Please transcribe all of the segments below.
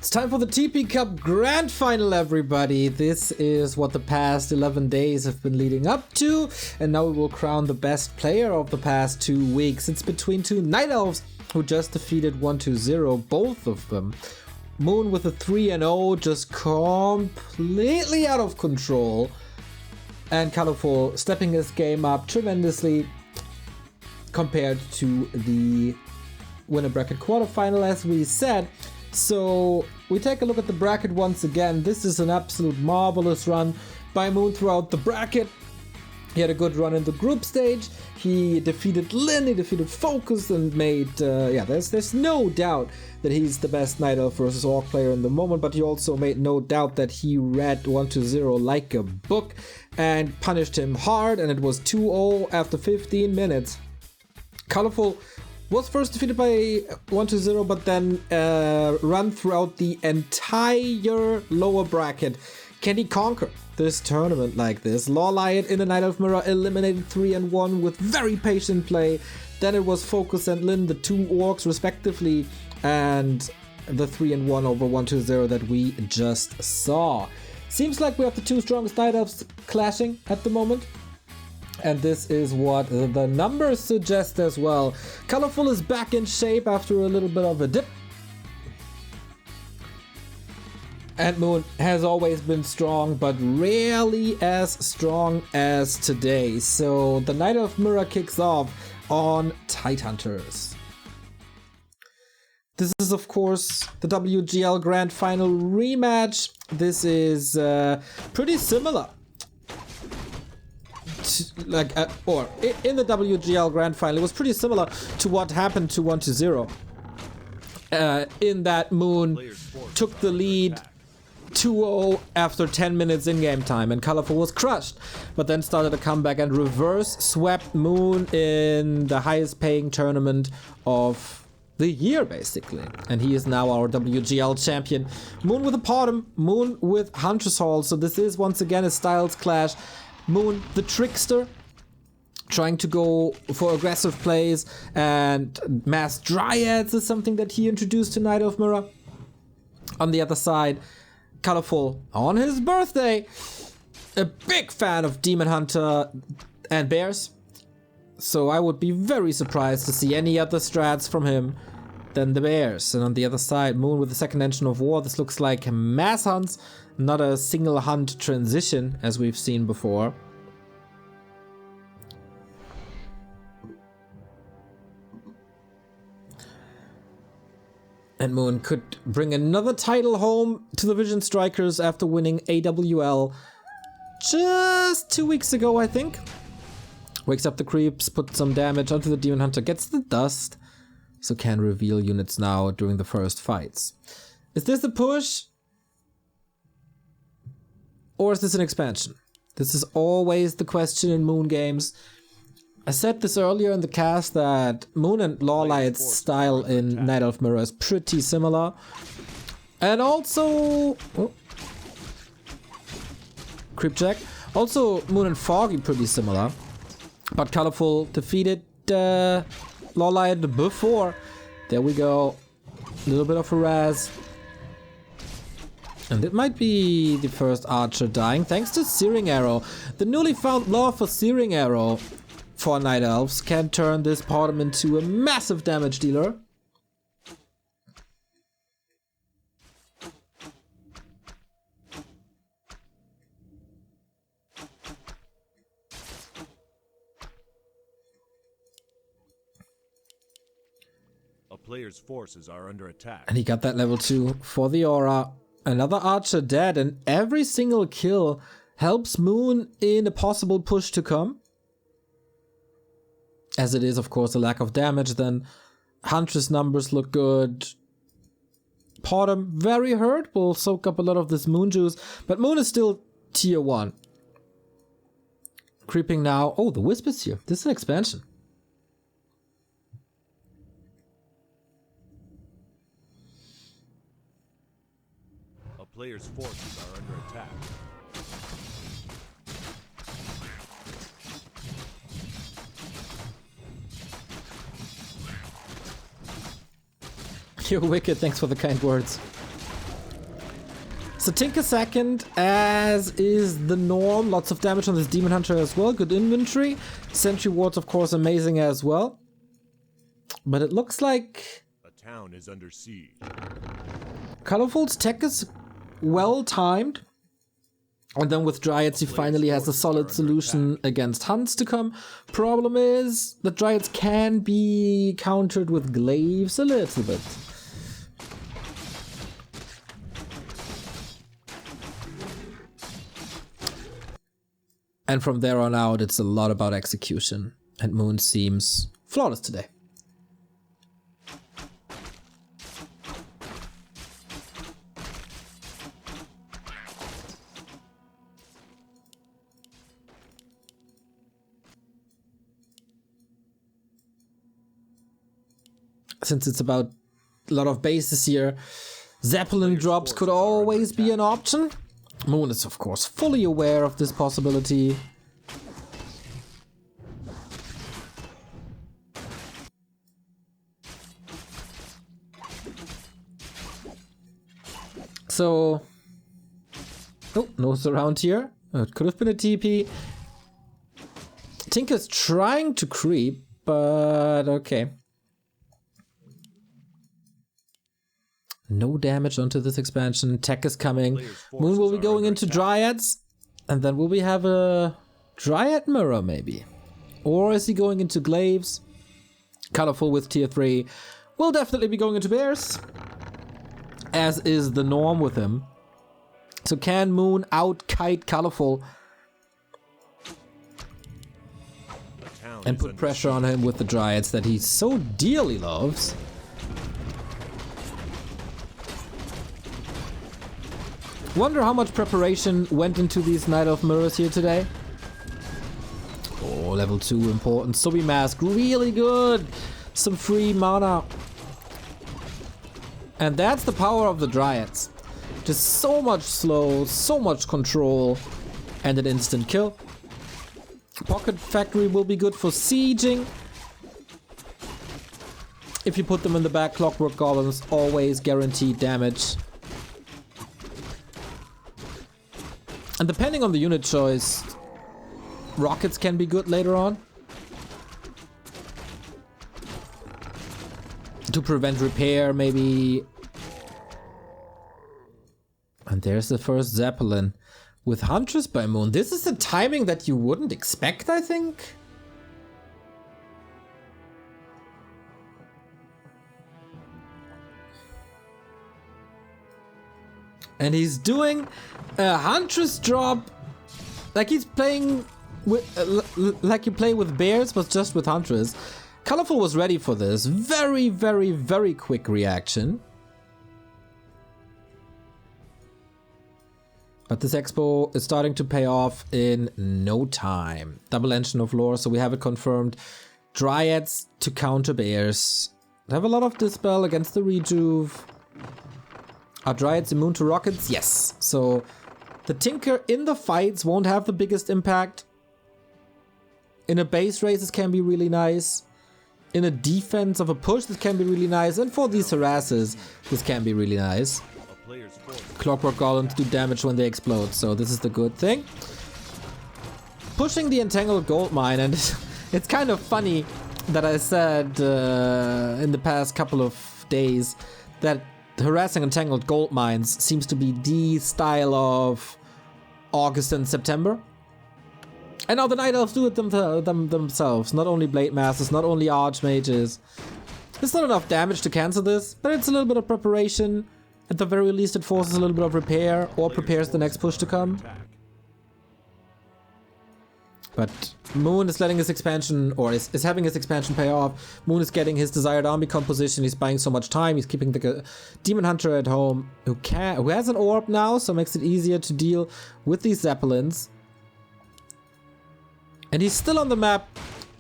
It's time for the TP Cup Grand Final, everybody. This is what the past 11 days have been leading up to, and now we will crown the best player of the past 2 weeks. It's between two Night Elves who just defeated 1-2-0, both of them. Moon with a 3-0, just completely out of control. And Colorful stepping his game up tremendously compared to the winner bracket quarterfinal, as we said. So we take a look at the bracket once again. This is an absolute marvelous run by Moon throughout the bracket. He had a good run in the group stage. He defeated Lin, he defeated Focus, and made, there's no doubt that he's the best Night Elf versus Orc player in the moment, but he also made no doubt that he read 1-0 like a book and punished him hard, and it was 2-0 after 15 minutes. Colorful was first defeated by 1-0, but then run throughout the entire lower bracket. Can he conquer this tournament like this? Lawliot in the Night Elf Mirror eliminated 3-1 with very patient play. Then it was Focus and Lin, the two orcs respectively, and the 3-1 over 1-0 that we just saw. Seems like we have the two strongest Night Elves clashing at the moment. And this is what the numbers suggest as well. Colorful is back in shape after a little bit of a dip. And Moon has always been strong, but rarely as strong as today. So the Night Elf Mirror kicks off on Tidehunters. This is, of course, the WGL Grand Final rematch. This is pretty similar. In the WGL Grand Final, it was pretty similar to what happened to 1-0. In that Moon took the lead 2-0 after 10 minutes in-game time, and Colorful was crushed, but then started a comeback and reverse swept Moon in the highest paying tournament of the year, basically. And he is now our WGL champion. Moon with a Potom, Moon with Huntress Hall, so this is once again a styles clash. Moon, the trickster, trying to go for aggressive plays, and Mass Dryads is something that he introduced to Night Elf Mirror. On the other side, Colorful, on his birthday, a big fan of Demon Hunter and Bears. So I would be very surprised to see any other strats from him than the Bears. And on the other side, Moon with the second engine of war. This looks like mass hunts, not a single hunt transition as we've seen before. And Moon could bring another title home to the Vision Strikers after winning AWL just 2 weeks ago, I think. Wakes up the creeps, puts some damage onto the Demon Hunter, gets the dust, so can reveal units now during the first fights. Is this a push? Or is this an expansion? This is always the question in Moon games. I said this earlier in the cast that Moon and Lawlight's style in Night Elf Mirror is pretty similar. And also... Creep check. Also, Moon and Foggy pretty similar. But Colorful defeated Lawlight before. There we go. A little bit of a razz. And it might be the first archer dying, thanks to Searing Arrow. The newly found love for Searing Arrow for Night Elves can turn this Potom into a massive damage dealer. A player's forces are under attack. And he got that level 2 for the aura. Another archer dead, and every single kill helps Moon in a possible push to come. As it is, of course, a lack of damage, then Huntress numbers look good. Potom very hurt, will soak up a lot of this Moon juice, but Moon is still tier 1. Creeping now. Oh, the Wisp is here. This is an expansion. A player's forces are under attack. You're wicked, thanks for the kind words. So Tinker second, as is the norm. Lots of damage on this Demon Hunter as well. Good inventory. Sentry wards, of course, amazing as well. But it looks like A town is under siege. Colorful's tech is well timed. And then with Dryads, he finally has a solid solution against Hunts to come. Problem is that Dryads can be countered with Glaives a little bit. And from there on out, it's a lot about execution. And Moon seems flawless today. Since it's about a lot of bases here, Zeppelin drops could always be an option. Moon is, of course, fully aware of this possibility. So... oh, no surround here. It could have been a TP. Tinker's trying to creep, but okay. No damage onto this expansion. Tech is coming. Moon will be going into Dryads. And then will we have a Dryad Mirror maybe? Or is he going into Glaives? Colorful with tier 3. Will definitely be going into Bears. As is the norm with him. So can Moon out-kite Colorful? And put pressure on him with the Dryads that he so dearly loves. Wonder how much preparation went into these Night Elf Mirrors here today. Oh, level 2 important. Subi Mask, really good. Some free mana. And that's the power of the Dryads. Just so much slow, so much control, and an instant kill. Pocket Factory will be good for sieging. If you put them in the back, Clockwork Goblins always guaranteed damage. And depending on the unit choice, rockets can be good later on. To prevent repair, maybe. And there's the first Zeppelin with Huntress by Moon. This is the timing that you wouldn't expect, I think. And he's doing a Huntress drop like he's playing with, like you play with Bears, but just with Huntress. Colorful was ready for this. Very, very, very quick reaction. But this expo is starting to pay off in no time. Double Engine of Lore, so we have it confirmed. Dryads to counter Bears. They have a lot of Dispel against the Rejuve. Are Dryads immune to rockets? Yes. So the Tinker in the fights won't have the biggest impact. In a base race, this can be really nice. In a defense of a push, this can be really nice. And for these harassers, this can be really nice. Clockwork Golems do damage when they explode, so this is the good thing. Pushing the Entangled Goldmine, and it's kind of funny that I said in the past couple of days that harassing Entangled Goldmines seems to be the style of August and September. And now the Night Elves do it themselves. Not only Blade Masters, not only Archmages. There's not enough damage to cancel this, but it's a little bit of preparation. At the very least, it forces a little bit of repair or prepares the next push to come. But Moon is letting his expansion, or is having his expansion pay off. Moon is getting his desired army composition. He's buying so much time. He's keeping the Demon Hunter at home, who has an orb now, so makes it easier to deal with these Zeppelins. And he's still on the map,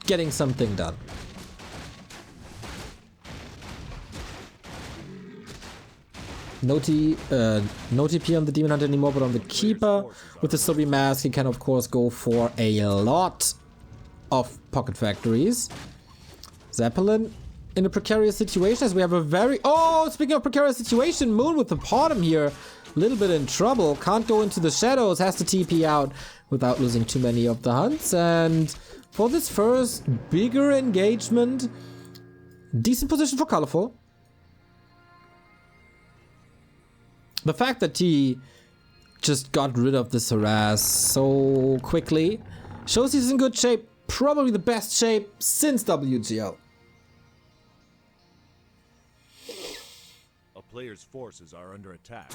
getting something done. No TP on the Demon Hunter anymore, but on the Keeper. With the Subi Mask, he can of course go for a lot of Pocket Factories. Zeppelin in a precarious situation as we have a very... Oh, speaking of precarious situation, Moon with the bottom here a little bit in trouble. Can't go into the shadows, has to TP out without losing too many of the hunts. And for this first bigger engagement, decent position for Colorful. The fact that he just got rid of this harass so quickly shows he's in good shape. Probably the best shape since WGL. A player's forces are under attack.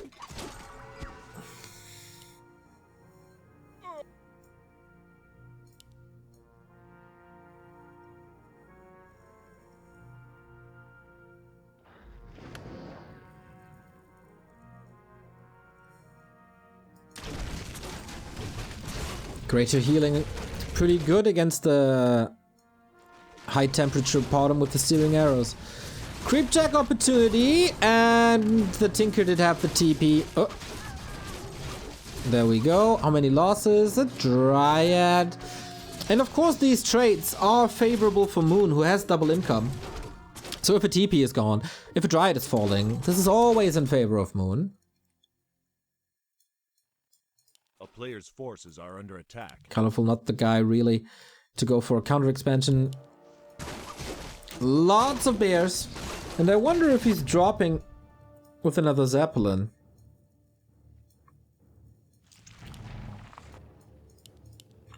Greater healing, pretty good against the high temperature bottom with the steering arrows. Creep check opportunity, and the Tinker did have the TP. Oh. There we go. How many losses? A Dryad. And of course these traits are favorable for Moon, who has double income. So if a TP is gone, if a Dryad is falling, this is always in favor of Moon. A player's forces are under attack. Colorful, not the guy really to go for a counter expansion. Lots of bears. And I wonder if he's dropping with another Zeppelin.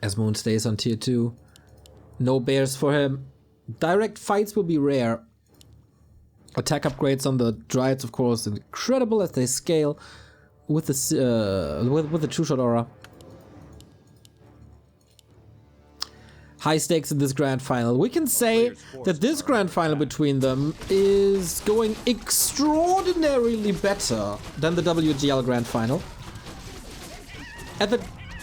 As Moon stays on tier 2. No bears for him. Direct fights will be rare. Attack upgrades on the Dryads, of course, incredible as they scale with the two-shot aura. High stakes in this grand final. We can say that this grand final between them is going extraordinarily better than the WGL grand final. At the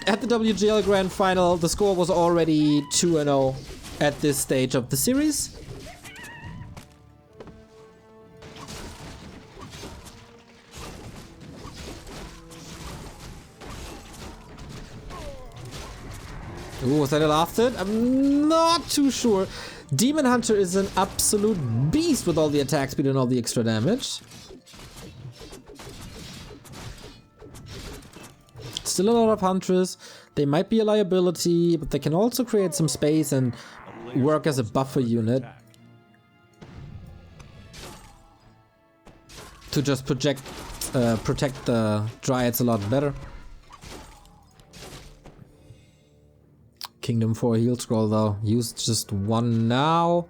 WGL grand final, the score was already 2-0 at this stage of the series. Ooh, was that a last hit? I'm not too sure. Demon Hunter is an absolute beast with all the attack speed and all the extra damage. Still a lot of Huntress. They might be a liability, but they can also create some space and work as a buffer unit. To just protect the Dryads a lot better. Kingdom 4 heal scroll though. Use just one now.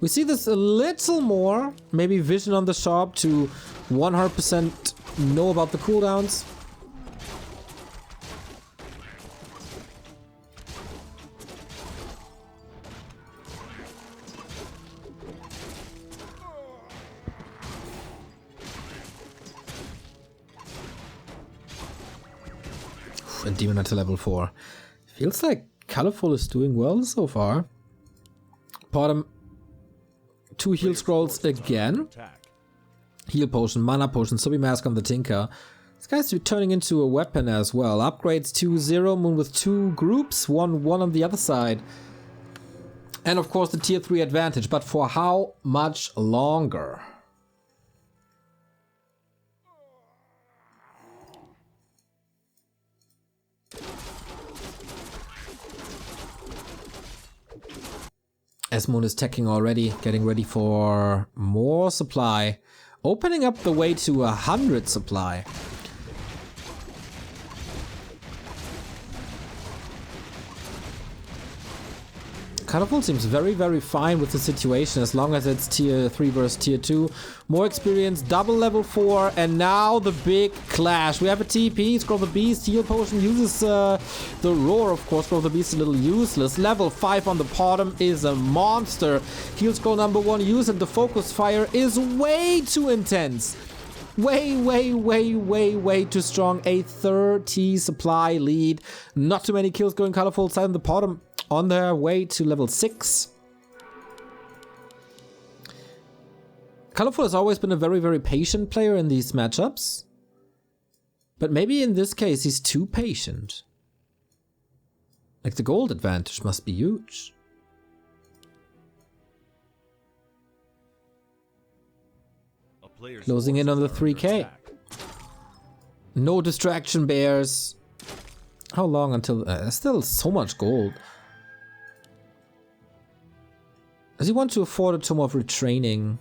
We see this a little more. Maybe vision on the shop to 100% know about the cooldowns. And Demon Hunter level 4. Feels like Colorful is doing well so far. Bottom 2 heal scrolls again. Heal potion, mana potion, Subi Mask on the Tinker. This guy's turning into a weapon as well. Upgrades 2-0, Moon with 2 groups, 1 on the other side. And of course the tier 3 advantage, but for how much longer? As Moon is teching already, getting ready for more supply. Opening up the way to 100 supply. Colorful seems very, very fine with the situation as long as it's tier 3 versus tier 2. More experience, double level 4, and now the big clash. We have a TP, Scroll the Beast, heal potion, uses the roar, of course. Scroll the Beast a little useless. Level 5 on the bottom is a monster. Heal scroll number 1 used, and the focus fire is way too intense. Way too strong. A 30 supply lead. Not too many kills going Colorful side on the bottom. On their way to level 6. Colorful has always been a very, very patient player in these matchups. But maybe in this case he's too patient. Like the gold advantage must be huge. Closing in on the 3k. No distraction bears. How long until... still so much gold. Does he want to afford a Tome of Retraining?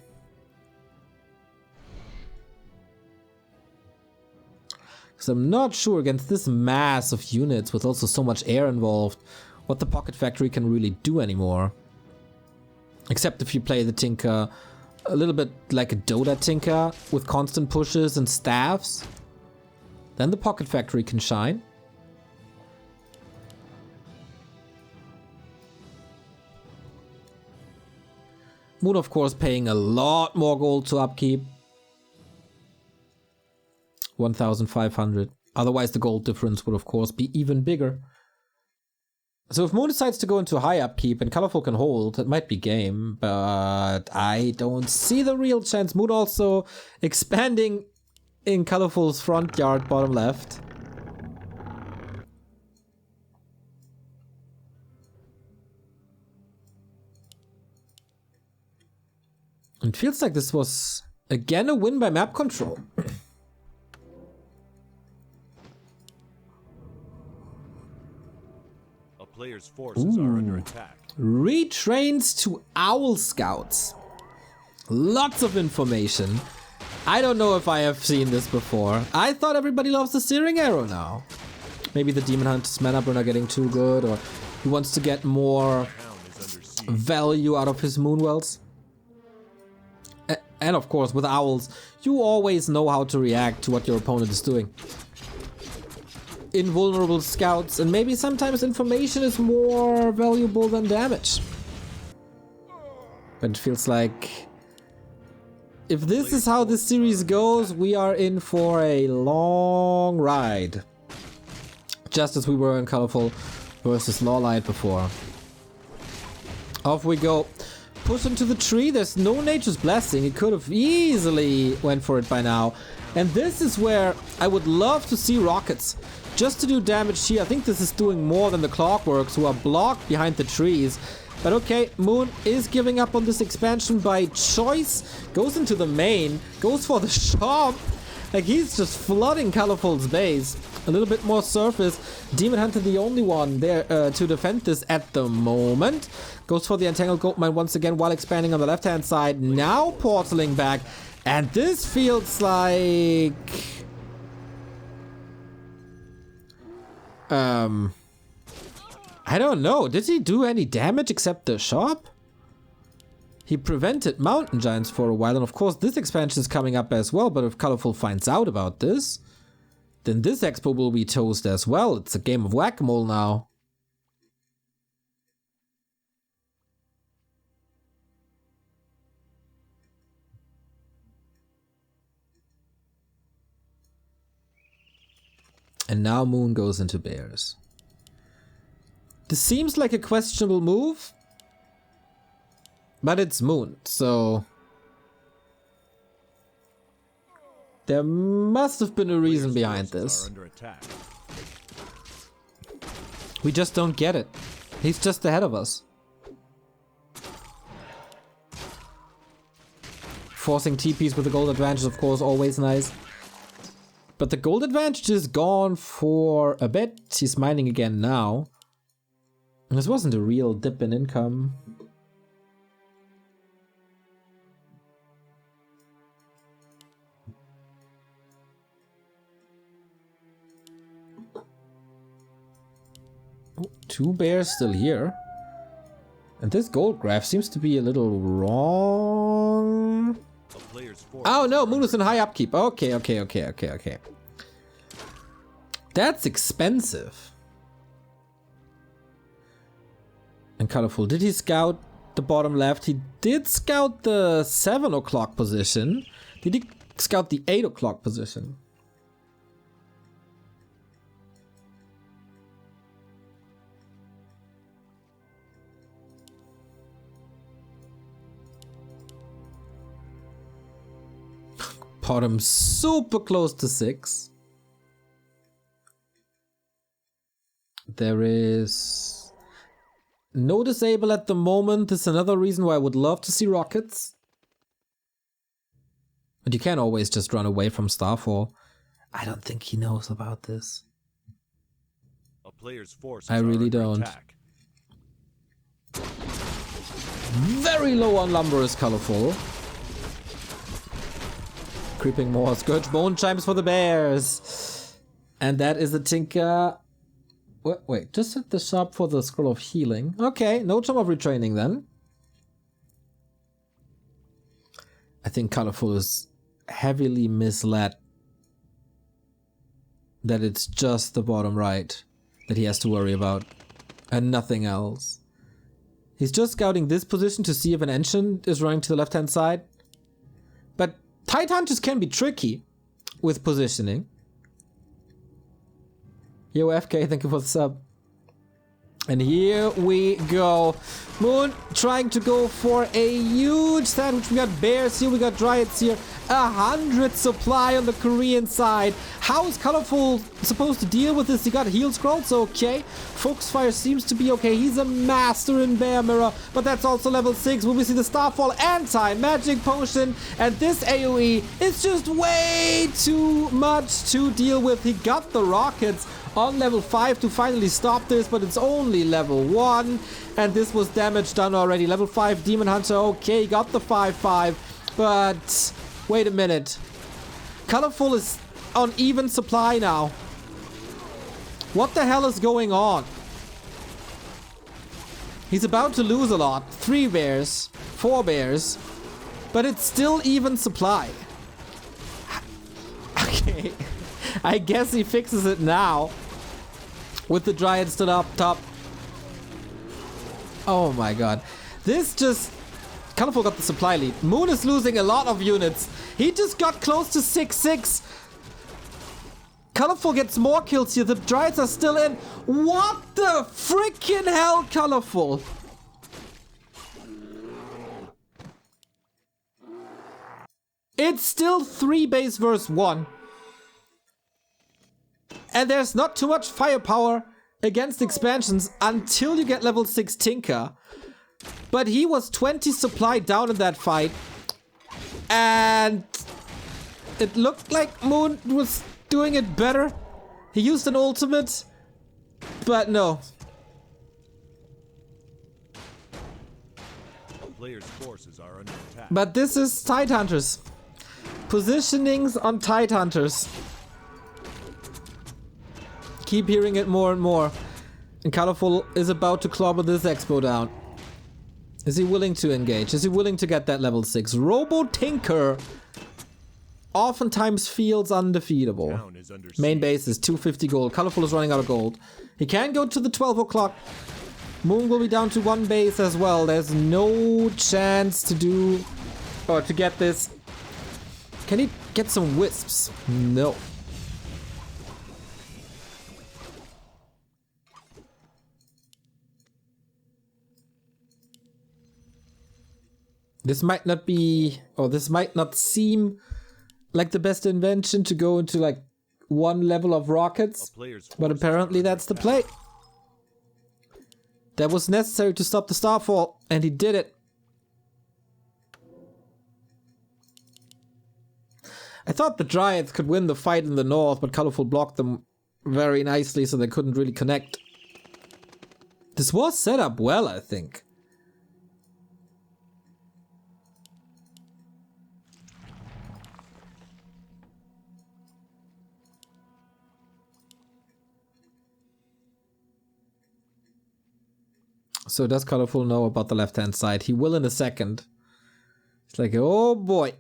Because I'm not sure against this mass of units with also so much air involved what the Pocket Factory can really do anymore. Except if you play the Tinker a little bit like a Dota Tinker with constant pushes and staffs. Then the Pocket Factory can shine. Moon, of course, paying a lot more gold to upkeep. 1,500. Otherwise, the gold difference would, of course, be even bigger. So if Moon decides to go into high upkeep and Colorful can hold, it might be game. But I don't see the real chance. Moon also expanding in Colorful's front yard, bottom left. It feels like this was, again, a win by map control. A player's forces are under attack. Retrains to Owl Scouts. Lots of information. I don't know if I have seen this before. I thought everybody loves the Searing Arrow now. Maybe the Demon Hunter's mana burn are getting too good, or he wants to get more value out of his Moonwells. And of course, with owls, you always know how to react to what your opponent is doing. Invulnerable scouts, and maybe sometimes information is more valuable than damage. But it feels like if this is how this series goes, we are in for a long ride. Just as we were in Colorful versus Lawlight before. Off we go. Push into the tree. There's no Nature's Blessing. He could have easily went for it by now. And this is where I would love to see rockets. Just to do damage here. I think this is doing more than the Clockworks, who are blocked behind the trees. But okay, Moon is giving up on this expansion by choice. Goes into the main. Goes for the shop. Like, he's just flooding Colorful's base. A little bit more surface. Demon Hunter the only one there to defend this at the moment. Goes for the Entangled Goldmine once again while expanding on the left-hand side. Now portaling back. And this feels like... I don't know. Did he do any damage except the shop? He prevented Mountain Giants for a while. And of course, this expansion is coming up as well. But if Colorful finds out about this, then this expo will be toast as well. It's a game of whack-a-mole now. And now Moon goes into bears. This seems like a questionable move, but it's Moon, so there must have been a reason behind this. We just don't get it. He's just ahead of us. Forcing TPs with the gold advantage is of course always nice. But the gold advantage is gone for a bit. He's mining again now. This wasn't a real dip in income. Oh, two bears still here. And this gold graph seems to be a little wrong. Oh no, Moon is in high upkeep. Okay. That's expensive. And Colorful, did he scout the bottom left? He did scout the 7 o'clock position. Did he scout the 8 o'clock position? Bottom super close to 6. There is no disable at the moment. This is another reason why I would love to see rockets. But you can't always just run away from Starfall. I don't think he knows about this. A player's forces I really are under don't. attack. Very low on lumber is colorful. Creeping more. Scourge bone chimes for the bears. And that is a tinker. Wait, just hit the shop for the scroll of healing. Okay, no charm of retraining then. I think colorful is heavily misled that it's just the bottom right that he has to worry about and nothing else. He's just scouting this position to see if an ancient is running to the left hand side. But tight hunters can be tricky with positioning. Yo FK, thank you for the sub. And here we go. Moon trying to go for a huge sandwich. We got bears here, we got dryads here. 100 supply on the Korean side. How is Colorful supposed to deal with this? He got heal scrolls, okay. Focusfire seems to be okay. He's a master in Bear Mirror, but that's also level 6. Will we see the Starfall anti-magic potion? And this AoE is just way too much to deal with. He got the rockets on level 5 to finally stop this, but it's only level 1. And this was damage done already. Level 5 Demon Hunter, okay, got the 5-5. But wait a minute. Colorful is on even supply now. What the hell is going on? He's about to lose a lot. 3 bears, 4 bears, but it's still even supply. Okay, I guess he fixes it now with the Dryad stood up top. Oh my god. This just... Colorful got the supply lead. Moon is losing a lot of units. He just got close to 6-6. Colorful gets more kills here. The Dryads are still in. What the freaking hell, Colorful? It's still 3 base versus 1. And there's not too much firepower against expansions until you get level 6 Tinker. But he was 20 supply down in that fight. And it looked like Moon was doing it better. He used an ultimate, but no. Players' forces are under attack. But this is Tidehunters. Positionings on Tidehunters. Keep hearing it more and more. And Colorful is about to clobber this expo down. Is he willing to engage? Is he willing to get that level 6? Robo Tinker oftentimes feels undefeatable. Main base is 250 gold. Colorful is running out of gold. He can go to the 12 o'clock. Moon will be down to 1 base as well. There's no chance to do or to get this. Can he get some wisps? No. This might not be, or this might not seem like the best invention to go into like 1 level of rockets, but apparently that's the play. That was necessary to stop the Starfall, and he did it. I thought the Dryads could win the fight in the north, but Colorful blocked them very nicely, so they couldn't really connect. This was set up well, I think. So does Colorful know about the left-hand side? He will in a second. It's like, oh boy.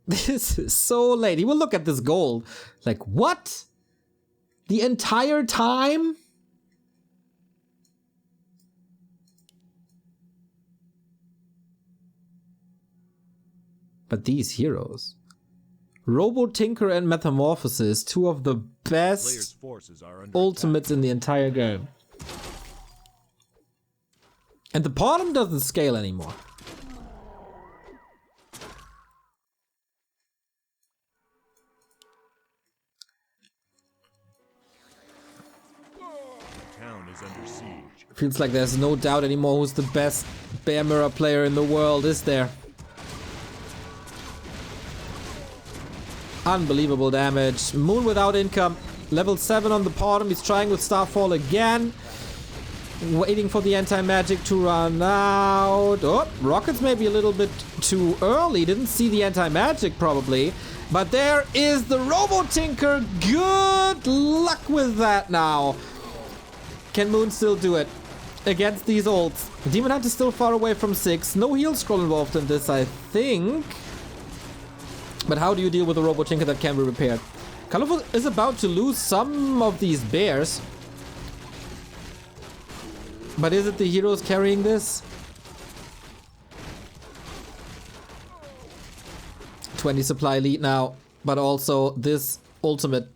This is so late. He will look at this gold. Like, what? The entire time? But these heroes. Robo Tinker and Metamorphosis, 2 of the best ultimates in the entire game. And the bottom doesn't scale anymore. The town is under siege. Feels like there's no doubt anymore who's the best Bear Mirror player in the world, is there? Unbelievable damage. Moon without income. Level 7 on the bottom. He's trying with Starfall again. Waiting for the anti-magic to run out. Oh, rockets maybe a little bit too early. Didn't see the anti-magic probably. But there is the Robo-Tinker. Good luck with that now. Can Moon still do it against these ults? Demon Hunt is still far away from 6. No heal scroll involved in this, I think. But how do you deal with a Robo-Tinker that can be repaired? Colorful is about to lose some of these bears. But is it the heroes carrying this? 20 supply lead now, but also this ultimate.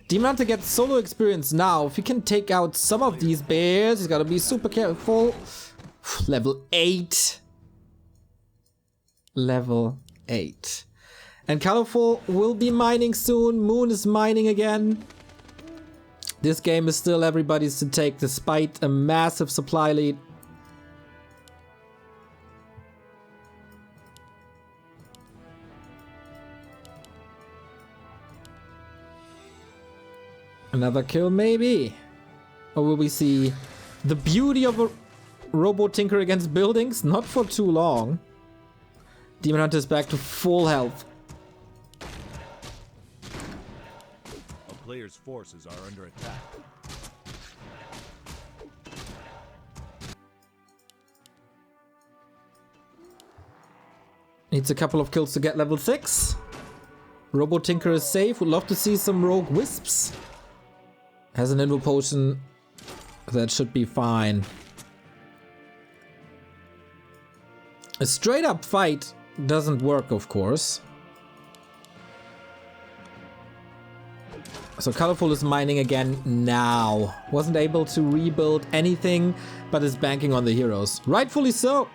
Demon Hunter gets solo experience now. If he can take out some of these bears, he's gotta be super careful. Level 8. Level 8. And Colorful will be mining soon. Moon is mining again. This game is still everybody's to take despite a massive supply lead. Another kill maybe? Or will we see the beauty of a Robo-Tinker against buildings? Not for too long. Demon Hunter is back to full health. A player's forces are under attack. Needs a couple of kills to get level 6. Robo-Tinker is safe. Would love to see some rogue wisps. Has an Invo Potion. That should be fine. A straight up fight doesn't work, of course. So Colorful is mining again now. Wasn't able to rebuild anything, but is banking on the heroes. Rightfully so.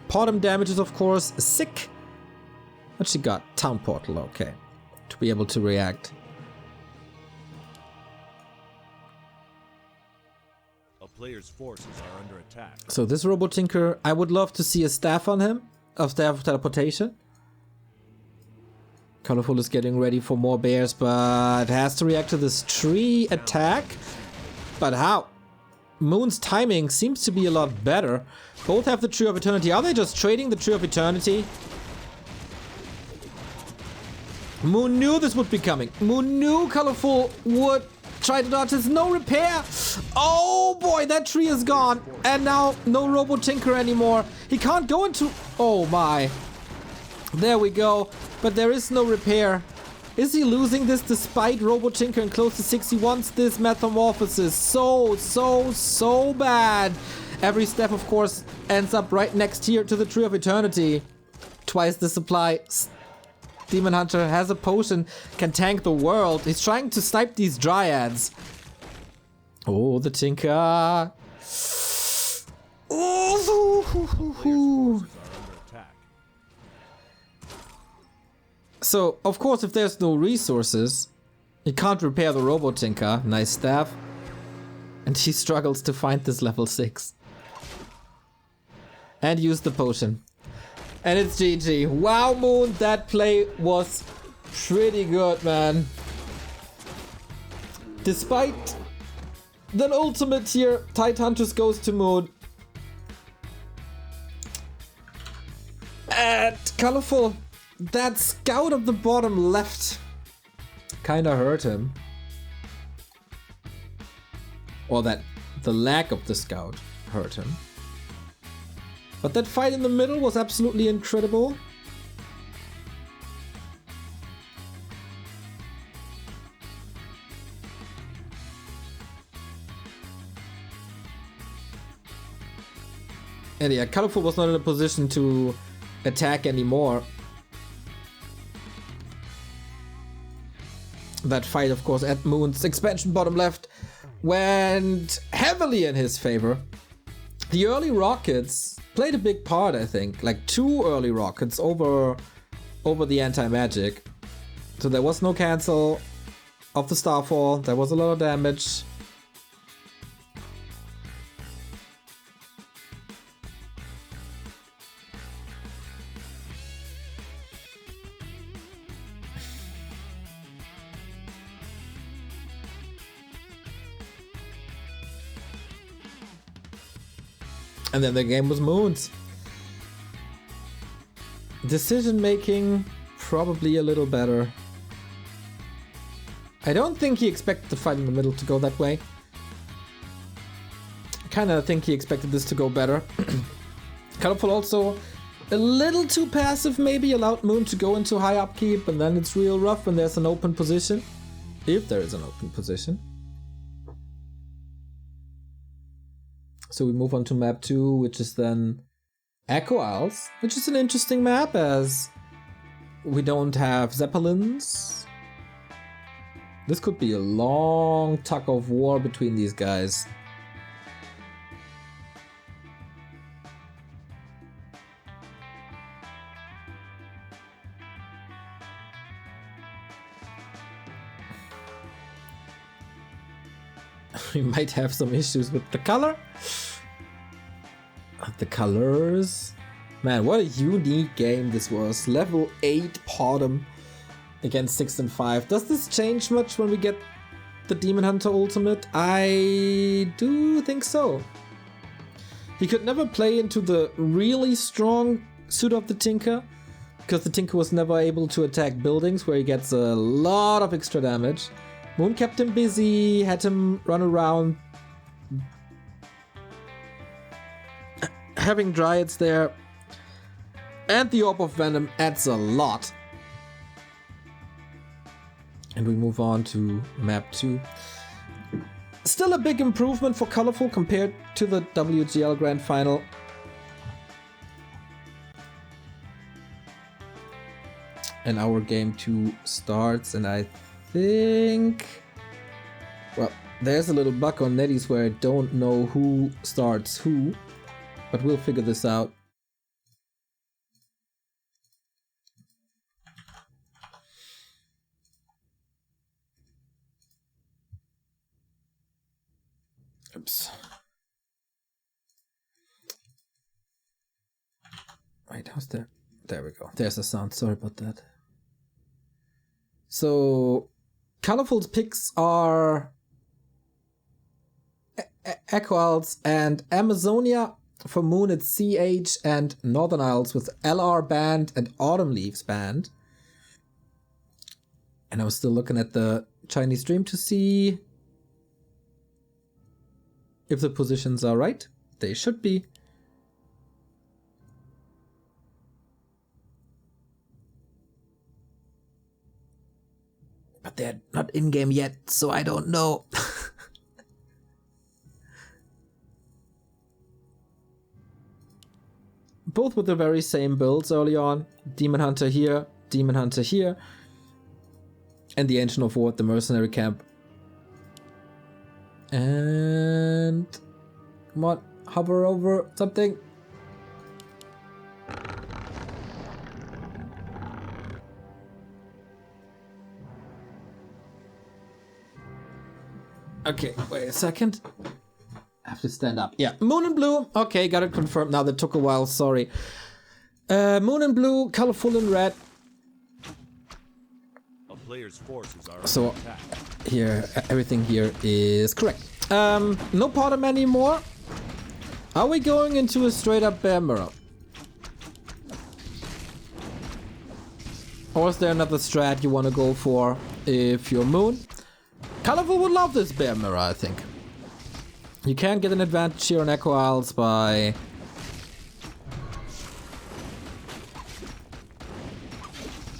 Bottom damage is of course sick. What she got? Town Portal, okay. To be able to react. A player's forces are under attack. So this Robo-Tinker, I would love to see a staff on him. A staff of teleportation. Colorful is getting ready for more bears, but has to react to this tree attack. But how? Moon's timing seems to be a lot better. Both have the Tree of Eternity. Are they just trading the Tree of Eternity? Moon knew this would be coming. Moon knew Colorful would try to dodge this. No repair. Oh boy, that tree is gone. And now no Robo-Tinker anymore. He can't go into... Oh my. There we go. But there is no repair. Is he losing this despite Robo-Tinker and close to 60? He wants this Metamorphosis so bad. Every step, of course, ends up right next here to the Tree of Eternity. Twice the supply. Demon Hunter has a potion, can tank the world. He's trying to snipe these dryads. Oh, the Tinker. Ooh. So, of course, if there's no resources, he can't repair the Robo-Tinker. Nice staff. And he struggles to find this level 6. And use the potion. And it's GG. Wow, Moon, that play was pretty good, man. Despite the ultimate here, Tide Huntress goes to Moon. And Colorful, that scout of the bottom left kinda hurt him. Or that the lack of the scout hurt him. But that fight in the middle was absolutely incredible. And yeah, Colorful was not in a position to attack anymore. That fight, of course, at Moon's expansion bottom left went heavily in his favor. The early rockets played a big part, I think. Like 2 early rockets over the anti-magic. So there was no cancel of the Starfall. There was a lot of damage. And then the game was Moon's. Decision making, probably a little better. I don't think he expected the fight in the middle to go that way. I kinda think he expected this to go better. Colorful also a little too passive maybe, allowed Moon to go into high upkeep, and then it's real rough when there's an open position. If there is an open position. So we move on to map 2, which is then Echo Isles, which is an interesting map as we don't have Zeppelins. This could be a long tug of war between these guys. We might have some issues with the color. The colors. Man, what a unique game this was. Level 8 Potom against 6 and 5. Does this change much when we get the Demon Hunter Ultimate? I do think so. He could never play into the really strong suit of the Tinker, because the Tinker was never able to attack buildings where he gets a lot of extra damage. Moon kept him busy, had him run around. Having Dryads there and the Orb of Venom adds a lot. And we move on to map 2. Still a big improvement for Colorful compared to the WGL Grand Final. And our game 2 starts, and I think... Well, there's a little bug on Netties where I don't know who starts who, but we'll figure this out. Oops. Wait, how's that? There we go. There's the sound. Sorry about that. So, Colorful's picks are Echo Isles and Amazonia. For Moon, it's CH and Northern Isles with LR Band and Autumn Leaves Band. And I was still looking at the Chinese stream to see if the positions are right. They should be. But they're not in-game yet, so I don't know. Both with the very same builds early on. Demon Hunter here, Demon Hunter here. And the Ancient of War at the Mercenary Camp. And... come on, hover over something. Okay, wait a second. I have to stand up. Yeah, Moon and Blue. Okay, got it confirmed. Now that took a while, sorry. Moon and Blue, Colorful and Red. A player's forces are So, under attack. here, everything here is correct. No Potom anymore. Are we going into a straight up Bear Mirror? Or is there another strat you want to go for if you're Moon? Colorful would love this Bear Mirror, I think. You can get an advantage here on Echo Isles by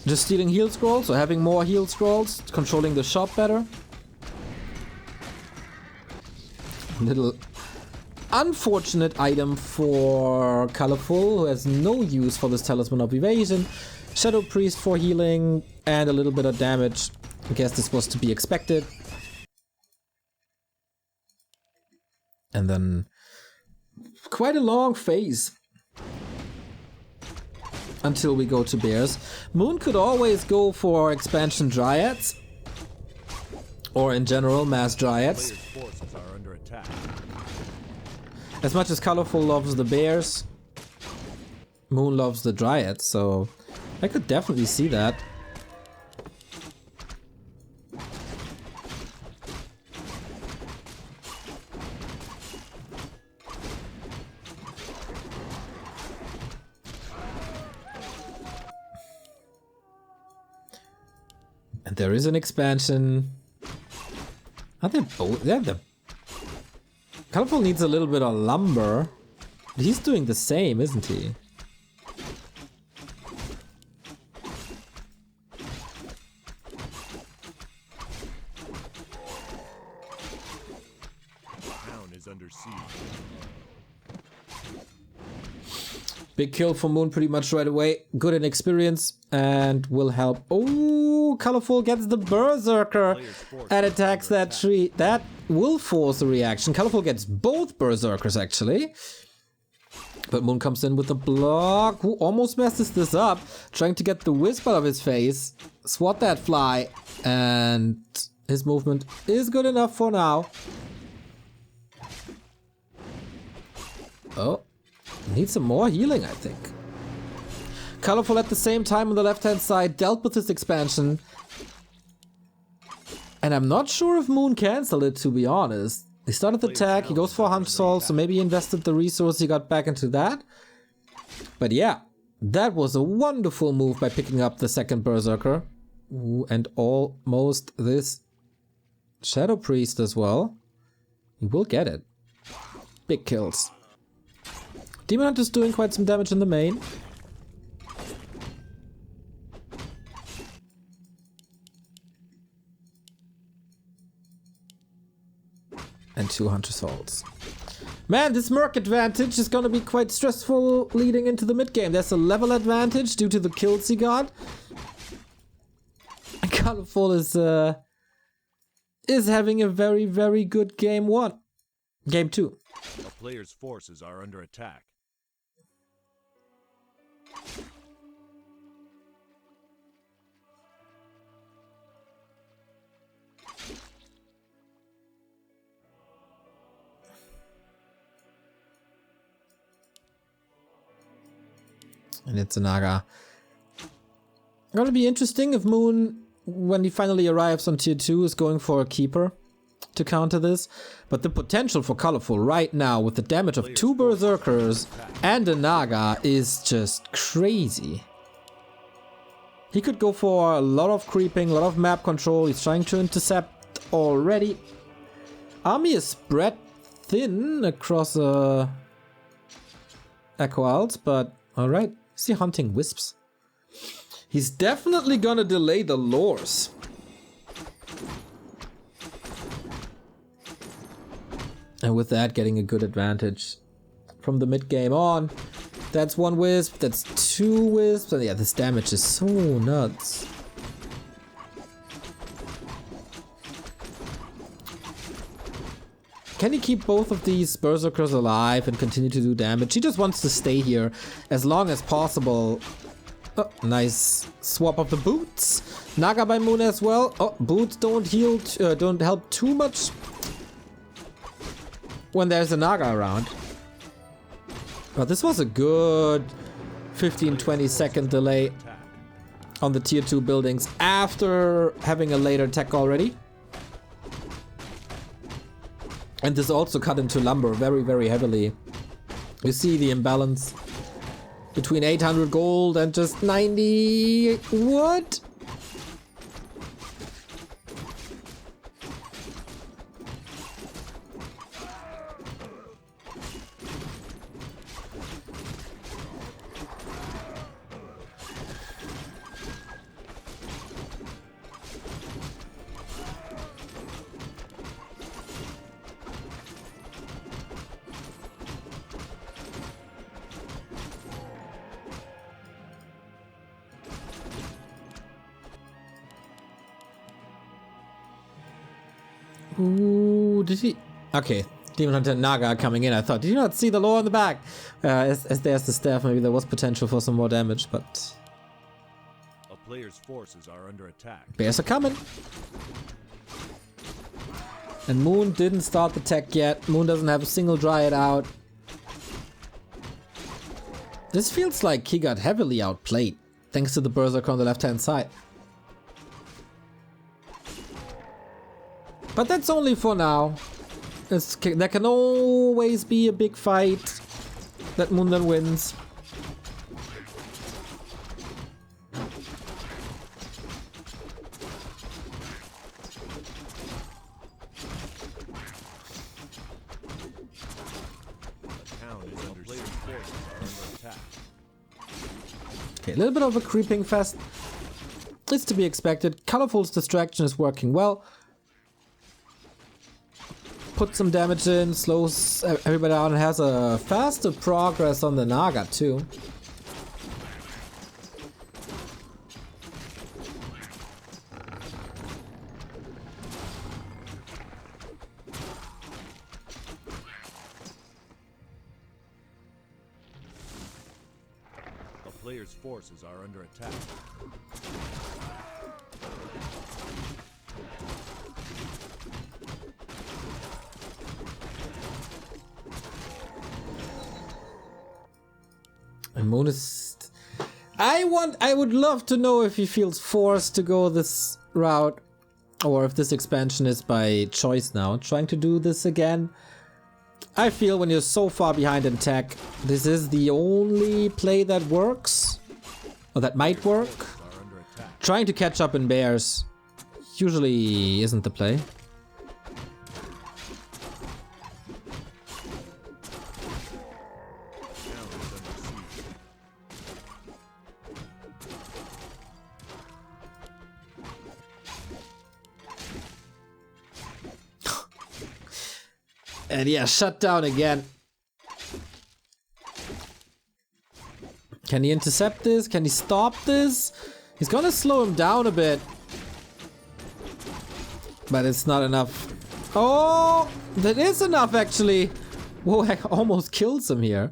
just stealing heal scrolls or having more heal scrolls, controlling the shop better. Little unfortunate item for Colorful, who has no use for this Talisman of Evasion. Shadow Priest for healing and a little bit of damage. I guess this was to be expected. And then quite a long phase until we go to Bears. Moon could always go for expansion Dryads, or in general mass Dryads. Player's forces are under attack. As much as Colorful loves the Bears, Moon loves the Dryads, so I could definitely see that. And there is an expansion. Are they both? Yeah, the Colorful needs a little bit of lumber. He's doing the same, isn't he? Town is under siege. Big kill for Moon pretty much right away. Good in experience and will help. Oh, Colorful gets the Berserker and attacks that tree. That will force a reaction. Colorful gets both Berserkers actually. But Moon comes in with the block. Who almost messes this up. Trying to get the wisp out of his face. Swat that fly. And his movement is good enough for now. Oh. Needs some more healing, I think. Colorful at the same time on the left-hand side dealt with this expansion. And I'm not sure if Moon canceled it, to be honest. He started the attack, he goes for Hunch Soul, so maybe he invested the resource, he got back into that. But yeah, that was a wonderful move by picking up the second Berserker. Ooh, and almost this Shadow Priest as well. He will get it. Big kills. Demon Hunter's doing quite some damage in the main. And 2 Hunter Souls. Man, this Merc advantage is gonna be quite stressful leading into the mid game. There's a level advantage due to the kills he got. And Colorful is having a very, very good game 1. Game 2. A player's forces are under attack. And it's a Naga. Gonna be interesting if Moon, when he finally arrives on tier 2, is going for a Keeper to counter this. But the potential for Colorful right now with the damage of 2 Berserkers and a Naga is just crazy. He could go for a lot of creeping, a lot of map control. He's trying to intercept already. Army is spread thin across Echo Isles, but alright. Is he hunting wisps? He's definitely gonna delay the lures. And with that, getting a good advantage from the mid game on. That's 1 wisp, that's 2 wisps. And yeah, this damage is so nuts. Can he keep both of these Berserkers alive and continue to do damage? He just wants to stay here as long as possible. Oh, nice swap of the boots. Naga by Moon as well. Oh, boots don't heal, don't help too much when there's a Naga around. But this was a good 15-20 second delay on the tier 2 buildings after having a later tech already. And this also cut into lumber very, very heavily. You see the imbalance between 800 gold and just 90 wood. Ooh, did he? Okay, Demon Hunter Naga coming in. I thought, did you not see the lore in the back? As there's the staff, maybe there was potential for some more damage, but A player's forces are under attack. bears are coming. And Moon didn't start the tech yet. Moon doesn't have a single Dryad out. This feels like he got heavily outplayed, thanks to the Berserker on the left-hand side. But that's only for now. There can always be a big fight that Moon then wins. Okay, a little bit of a creeping fest. It's to be expected. Colorful's distraction is working well. Put some damage in, slows everybody down, and has a faster progress on the Naga too. A player's forces are under attack. And Moon is... I would love to know if he feels forced to go this route, or if this expansion is by choice now. Trying to do this again. I feel when you're so far behind in tech, this is the only play that works, or that might work. Trying to catch up in bears usually isn't the play. And yeah, shut down again. Can he intercept this? Can he stop this? He's gonna slow him down a bit. But it's not enough. Oh, that is enough actually. Whoa, heck, almost kills him here.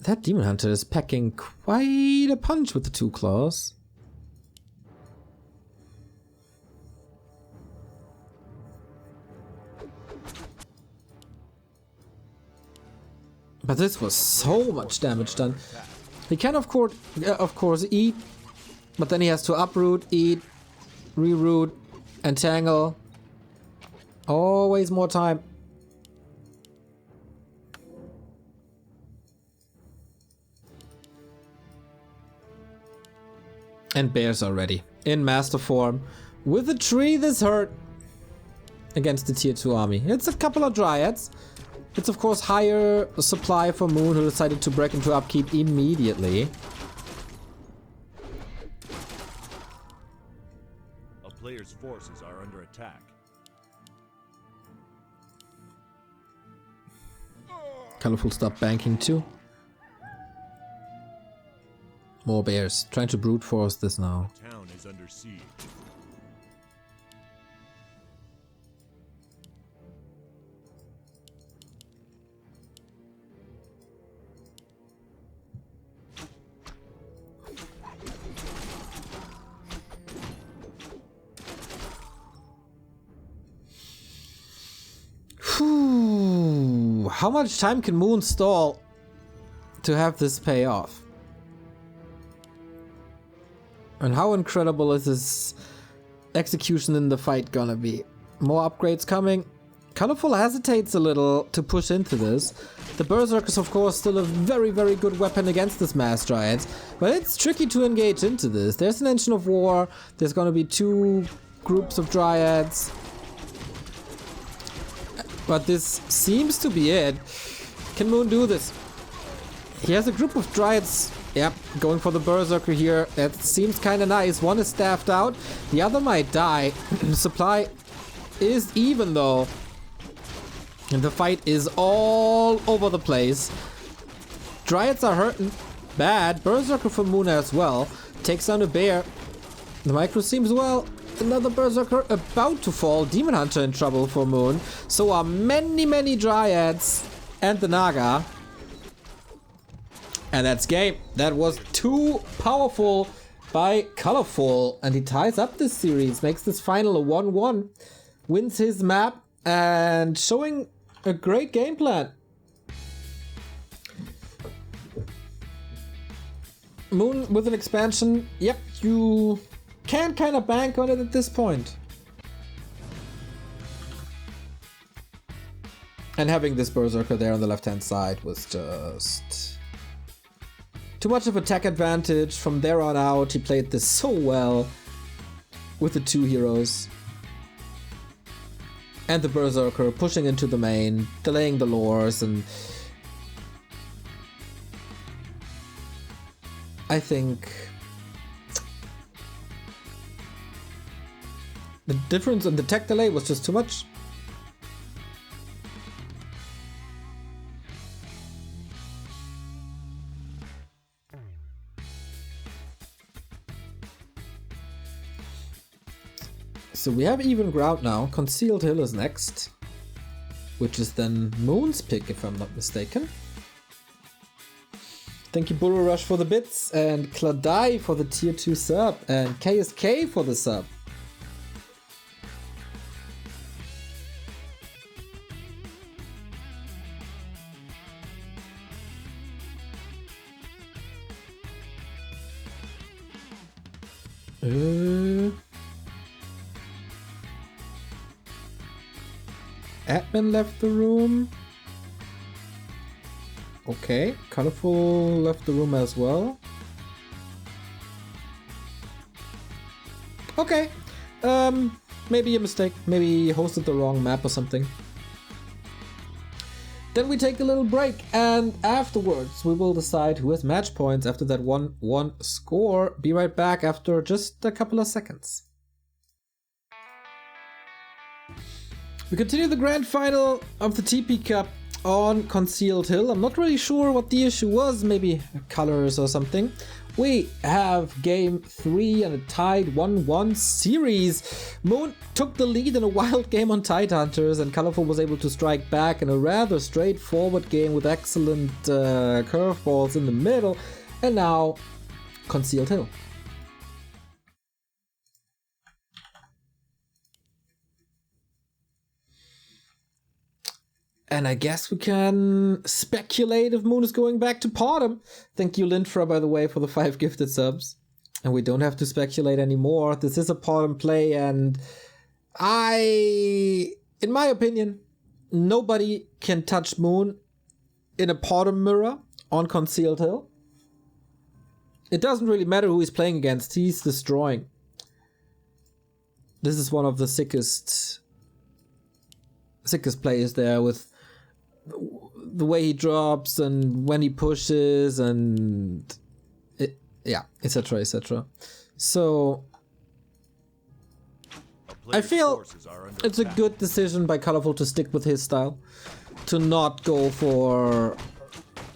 That Demon Hunter is packing quite a punch with the 2 claws. But this was so much damage done. He can of course eat, but then he has to uproot, eat, reroot, entangle. Always more time. And bears are ready in master form. With a tree, this hurt against the tier 2 army. It's a couple of dryads. It's of course higher supply for Moon, who decided to break into upkeep immediately. A player's forces are under attack. Colorful stop banking too. More bears. Trying to brute force this now. The town is under siege. How much time can Moon stall to have this pay off? And how incredible is this execution in the fight gonna be? More upgrades coming. Colorful hesitates a little to push into this. The Berserk is of course still a very, very good weapon against this Mass Dryads, but it's tricky to engage into this. There's an Engine of War, there's gonna be 2 groups of Dryads. But this seems to be it. Can Moon do this? He has a group of Dryads. Yep, going for the Berserker here. That seems kind of nice. One is staffed out. The other might die. Supply is even though. And the fight is all over the place. Dryads are hurting bad. Berserker for Moon as well. Takes down a bear. The micro seems well. Another Berserker about to fall. Demon Hunter in trouble for Moon. So are many, many Dryads and the Naga. And that's game. That was too powerful by Colorful. And he ties up this series. Makes this final a 1-1. Wins his map. And showing a great game plan. Moon with an expansion. Yep, you can kind of bank on it at this point. And having this Berserker there on the left-hand side was just too much of a tech advantage. From there on out, he played this so well with the 2 heroes. And the Berserker pushing into the main, delaying the lures, and I think the difference in the tech delay was just too much. So we have even ground now. Concealed Hill is next, which is then Moon's pick, if I'm not mistaken. Thank you, Burrow Rush, for the bits, and Kladai for the tier 2 sub, and KSK for the sub. Admin left the room. Okay, Colorful left the room as well. Okay, maybe a mistake. Maybe he hosted the wrong map or something. Then we take a little break, and afterwards we will decide who has match points after that 1-1 score. Be right back after just a couple of seconds. We continue the grand final of the TP Cup on Concealed Hill. I'm not really sure what the issue was, maybe colors or something. We have game 3 and a tied 1-1 series. Moon took the lead in a wild game on Tidehunters, and Colorful was able to strike back in a rather straightforward game with excellent curveballs in the middle. And now Concealed Hill. And I guess we can speculate if Moon is going back to Potom. Thank you, Lindfra, by the way, for the 5 gifted subs. And we don't have to speculate anymore. This is a Potom play, and in my opinion, nobody can touch Moon in a Potom mirror on Concealed Hill. It doesn't really matter who he's playing against, he's destroying. This is one of the sickest plays there, with the way he drops and when he pushes and etc, etc. So I feel it's a good decision by Colorful to stick with his style, to not go for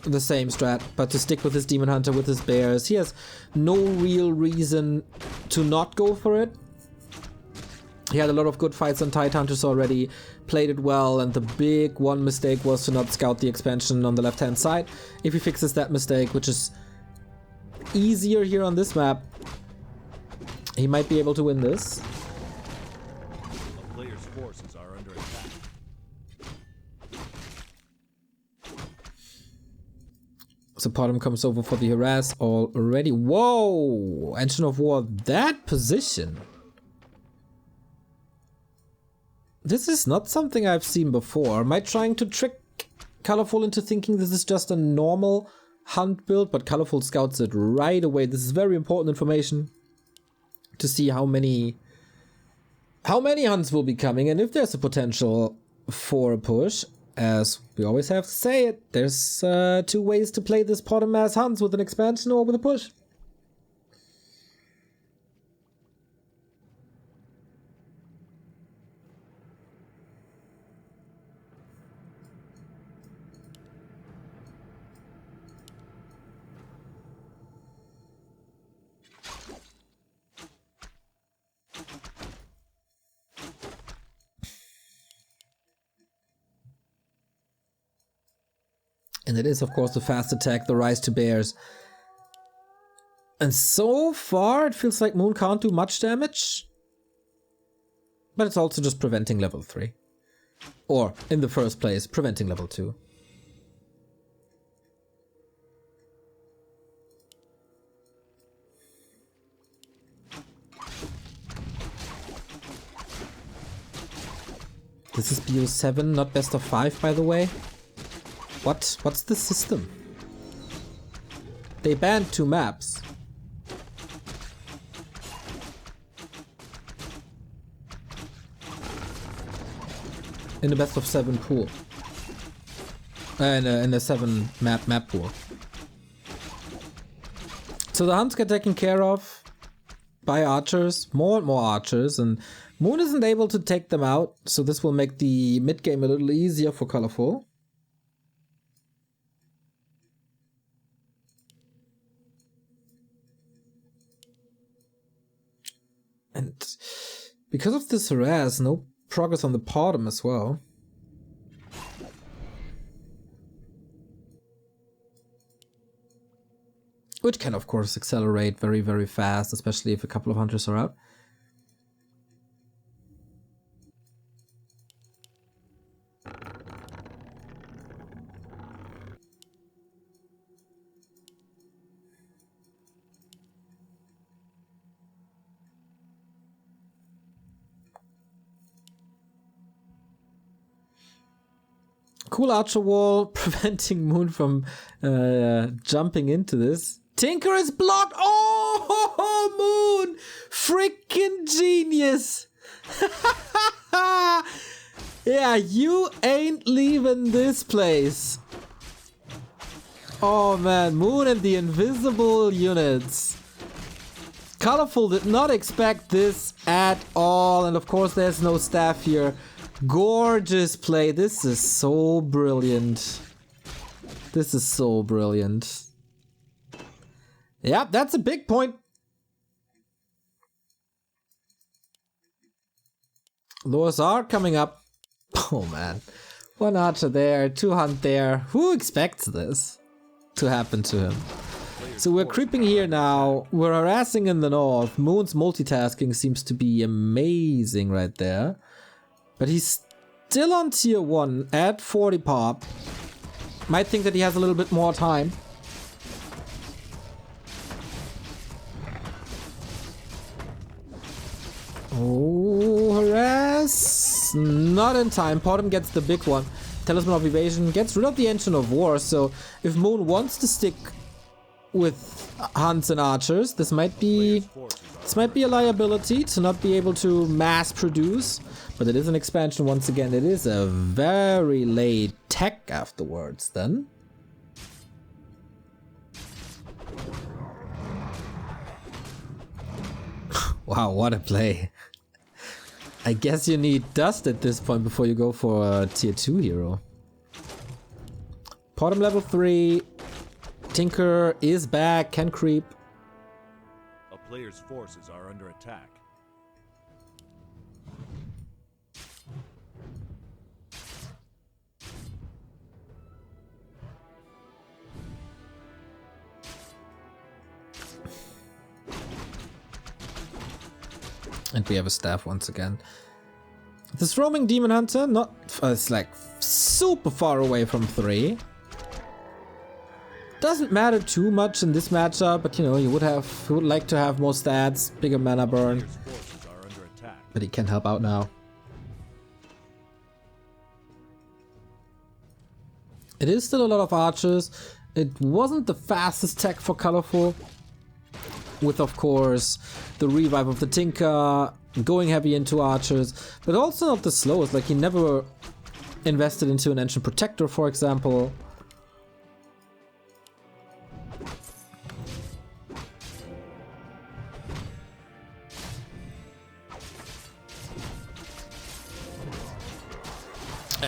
the same strat, but to stick with his Demon Hunter, with his bears. He has no real reason to not go for it. He had a lot of good fights on Tidehunters already, played it well, and the big one mistake was to not scout the expansion on the left-hand side. If he fixes that mistake, which is easier here on this map, he might be able to win this. A player's forces are under attack. So Potom comes over for the harass already. Whoa! Engine of War, that position. This is not something I've seen before. Am I trying to trick Colorful into thinking this is just a normal hunt build? But Colorful scouts it right away. This is very important information to see how many hunts will be coming, and if there's a potential for a push. As we always have to say it, there's 2 ways to play this Potom mass hunts, with an expansion or with a push. And it is, of course, the fast attack, the rise to bears. And so far, it feels like Moon can't do much damage. But it's also just preventing level 3. Or, in the first place, preventing level 2. This is BO7, not best of 5, by the way. What's the system? They banned 2 maps. In the best of 7 pool. In a 7 map pool. So the hunts get taken care of by archers, more and more archers, and Moon isn't able to take them out, so this will make the mid game a little easier for Colorful. And because of this harass, no progress on the bottom as well. Which can of course accelerate very, very fast, especially if a couple of hunters are out. Cool archer wall preventing Moon from jumping into this. Tinker is blocked! Oh, Moon! Freaking genius! Yeah, you ain't leaving this place. Oh man, Moon and the invisible units. Colorful did not expect this at all, and of course there's no staff here. Gorgeous play. This is so brilliant. This is so brilliant. Yeah, that's a big point. Lures are coming up. Oh man. One archer there, two hunt there. Who expects this to happen to him? So we're creeping here now. We're harassing in the north. Moon's multitasking seems to be amazing right there. But he's still on tier 1 at 40 pop. Might think that he has a little bit more time. Oh, harass! Not in time. Potom gets the big one. Talisman of Evasion gets rid of the Engine of War. So if Moon wants to stick with hunts and archers, this might be a liability to not be able to mass produce. But it is an expansion once again. It is a very late tech afterwards then. Wow, what a play. I guess you need dust at this point before you go for a tier 2 hero. Potom level 3. Tinker is back, can creep. A player's forces are under attack. And we have a staff once again. This roaming demon hunter, not it's like super far away from 3. Doesn't matter too much in this matchup, but you know, you would like to have more stats, bigger mana burn. But he can help out now. It is still a lot of archers. It wasn't the fastest tech for Colorful. With, of course, the revive of the Tinker, going heavy into archers, but also not the slowest. Like, he never invested into an Ancient Protector, for example.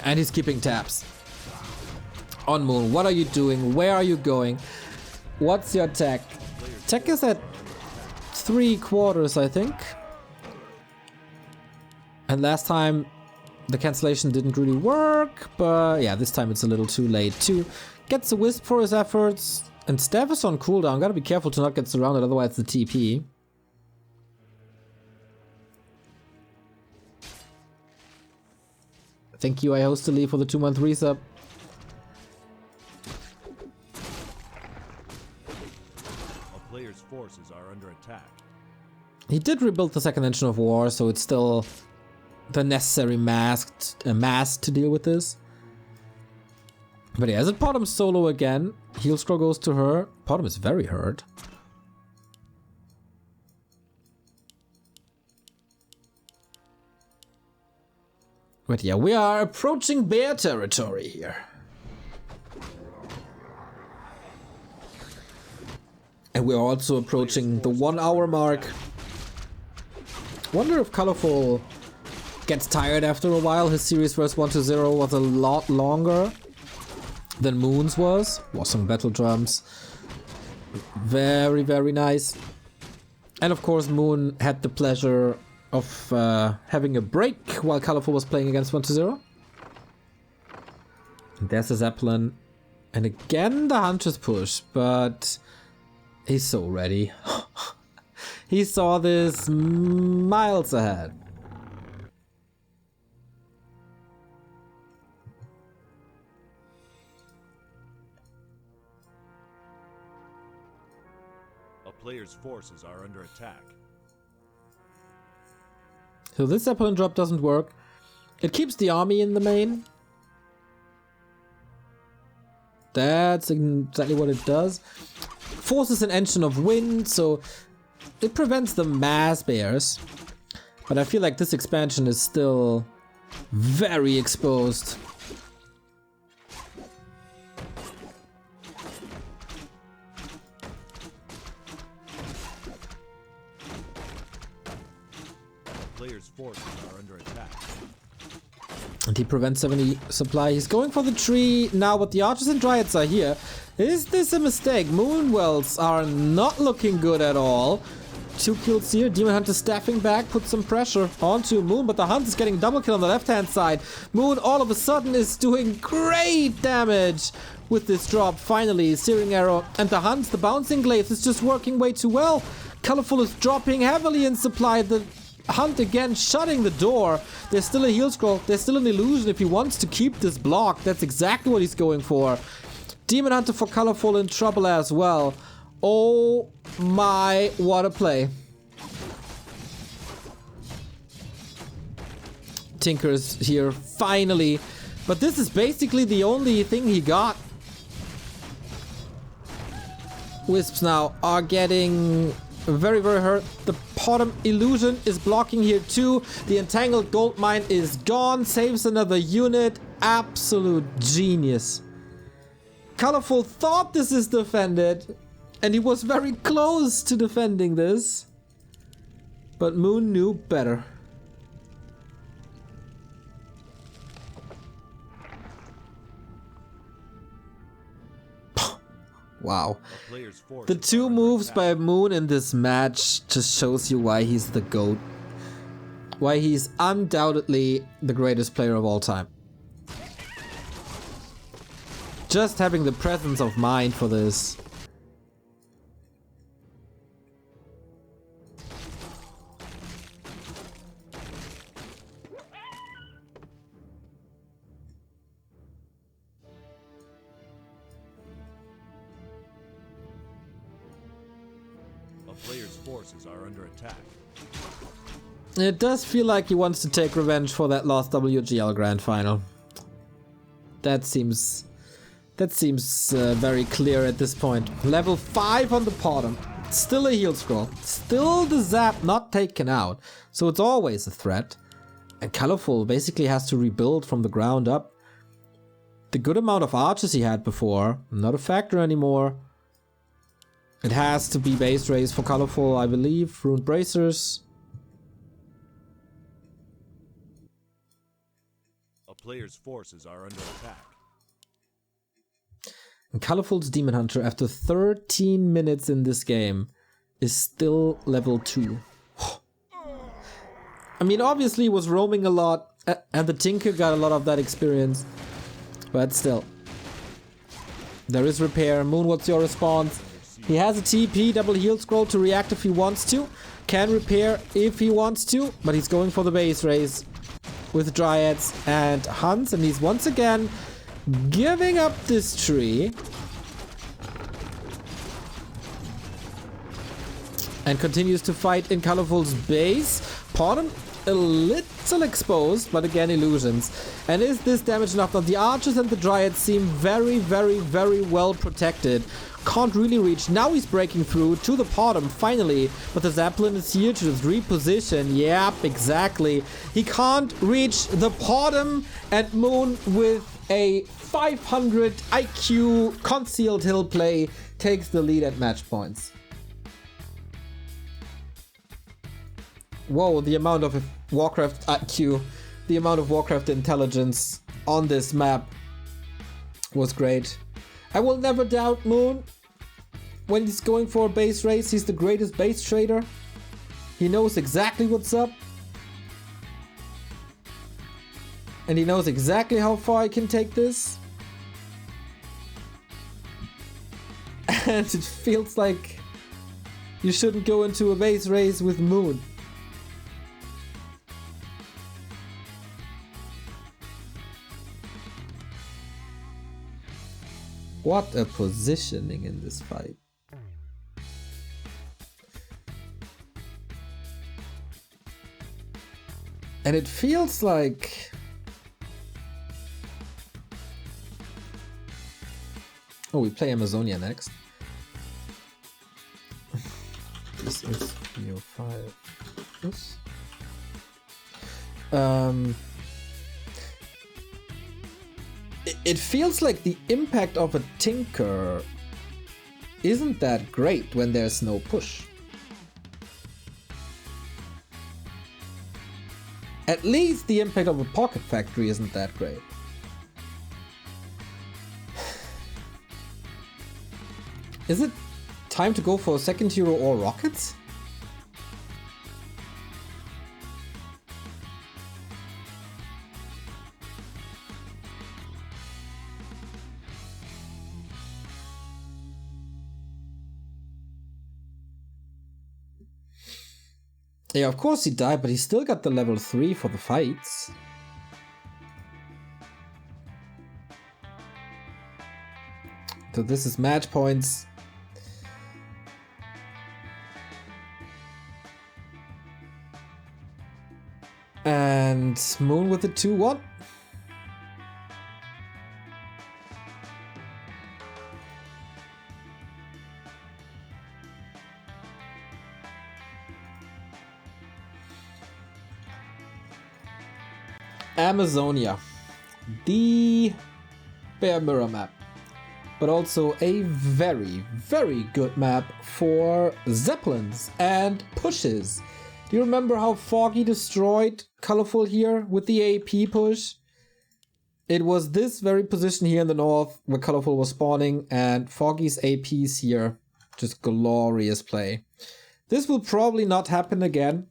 And he's keeping tabs on Moon. What are you doing? Where are you going? What's your tech? Tech is at 3/4, I think. And last time the cancellation didn't really work, but yeah, this time it's a little too late too. Gets a Wisp for his efforts, and Staff is on cooldown. Gotta be careful to not get surrounded, otherwise the TP. Thank you, I host Lee, for the 2-month resub. A player's forces are under attack. He did rebuild the second Engine of War, so it's still the necessary mass to deal with this. But yeah, is it Potom solo again? Heal scroll goes to her. Potom is very hurt. But yeah, we are approaching bear territory here. And we're also approaching the 1 hour mark. Wonder if Colorful gets tired after a while. His series versus 1-0 was a lot longer than Moon's was. Awesome battle drums. Very, very nice. And of course Moon had the pleasure of having a break while Colorful was playing against 1-0. There's the Zeppelin. And again the Hunter's push, but he's so ready. He saw this miles ahead. A player's forces are under attack. So this Zeppelin drop doesn't work. It keeps the army in the main. That's exactly what it does. Forces an engine of wind, so it prevents the mass bears. But I feel like this expansion is still very exposed. Player's forces are under attack. And he prevents 70 supply. He's going for the tree now, but the archers and dryads are here. Is this a mistake? Moonwells are not looking good at all. 2 kills here. Demon Hunter staffing back, put some pressure onto Moon, but the Hunt is getting double kill on the left-hand side. Moon all of a sudden is doing great damage with this drop. Finally, Searing Arrow. And the Hunt, the bouncing glaives, is just working way too well. Colorful is dropping heavily in supply. The Hunt again shutting the door. There's still a heal scroll. There's still an illusion if he wants to keep this block. That's exactly what he's going for. Demon Hunter for Colorful in trouble as well. Oh my, what a play. Tinker's here finally. But this is basically the only thing he got. Wisps now are getting very, very hurt. The bottom illusion is blocking here too. The entangled gold mine is gone. Saves another unit. Absolute genius. Colorful thought this is defended. And he was very close to defending this. But Moon knew better. Wow. The 2 moves by Moon in this match just shows you why he's the GOAT. Why he's undoubtedly the greatest player of all time. Just having the presence of mind for this. Player's forces are under attack. It does feel like he wants to take revenge for that lost WGL Grand Final. That seems very clear at this point. Level 5 on the bottom. Still a heal scroll. Still the zap not taken out. So it's always a threat. And Colorful basically has to rebuild from the ground up. The good amount of archers he had before, not a factor anymore. It has to be base race for Colorful, I believe. Ruined Bracers. A player's forces are under attack. And Colorful's Demon Hunter, after 13 minutes in this game, is still level 2. I mean, obviously he was roaming a lot, and the Tinker got a lot of that experience. But still. There is repair. Moon, what's your response? He has a TP, double heal scroll to react if he wants to. Can repair if he wants to, but he's going for the base race with Dryads and Hunts, and he's once again giving up this tree. And continues to fight in Colorful's base. Bottom a little exposed, but again illusions. And is this damage enough? Now the archers and the Dryads seem very, very, very well protected. Can't really reach. Now he's breaking through to the bottom finally, but the Zeppelin is here to just reposition. Yep, exactly. He can't reach the bottom, and Moon with a 500 IQ concealed hill play takes the lead at match points. Whoa, the amount of Warcraft IQ, the amount of Warcraft intelligence on this map was great. I will never doubt Moon. When he's going for a base race, he's the greatest base trader. He knows exactly what's up. And he knows exactly how far he can take this. And it feels like you shouldn't go into a base race with Moon. What a positioning in this fight. And it feels like... Oh, we play Amazonia next. This is BO5. This. It feels like the impact of a Tinker isn't that great when there's no push. At least the impact of a Pocket Factory isn't that great. Is it time to go for a second hero or rockets? Yeah, of course he died, but he still got the level 3 for the fights. So this is match points. And Moon with the 2-1. Amazonia, the Bear Mirror map, but also a very, very good map for Zeppelins and pushes. Do you remember how Foggy destroyed Colorful here with the AP push? It was this very position here in the north where Colorful was spawning, and Foggy's APs here. Just glorious play. This will probably not happen again.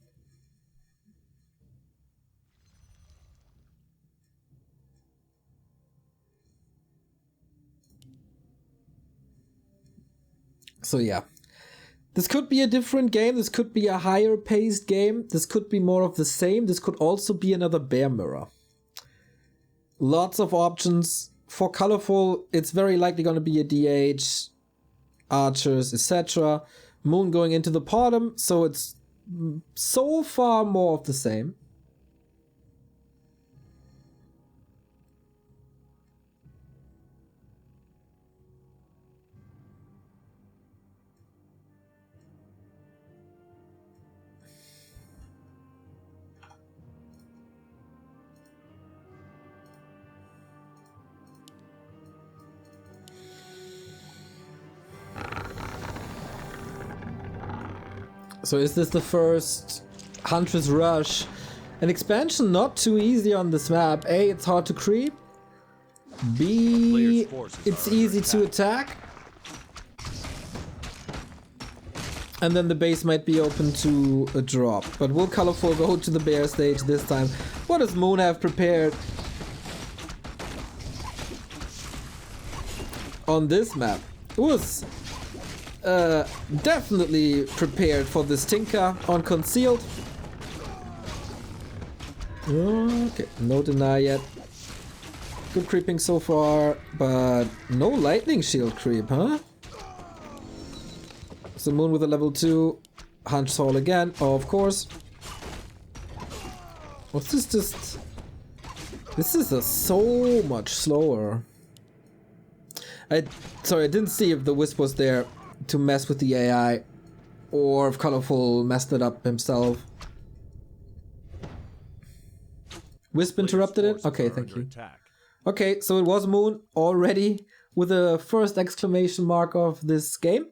So yeah, this could be a different game. This could be a higher paced game. This could be more of the same. This could also be another Bear Mirror. Lots of options. For Colorful, it's very likely going to be a DH, Archers, etc. Moon going into the bottom, so it's so far more of the same. So is this the first Huntress Rush? An expansion not too easy on this map. A, it's hard to creep. B, it's easy to attack. And then the base might be open to a drop. But will Colorful go to the bear stage this time? What does Moon have prepared on this map? It was definitely prepared for this Tinker on concealed. Okay, no deny yet. Good creeping so far, but no lightning shield creep, huh? So Moon with a level 2, Hunch Soul again, of course. What's this just... This is so much slower. Sorry, I didn't see if the Wisp was there to mess with the AI, or if Colorful messed it up himself. Wisp interrupted it? Okay, thank you. Okay, so it was Moon already with the first exclamation mark of this game.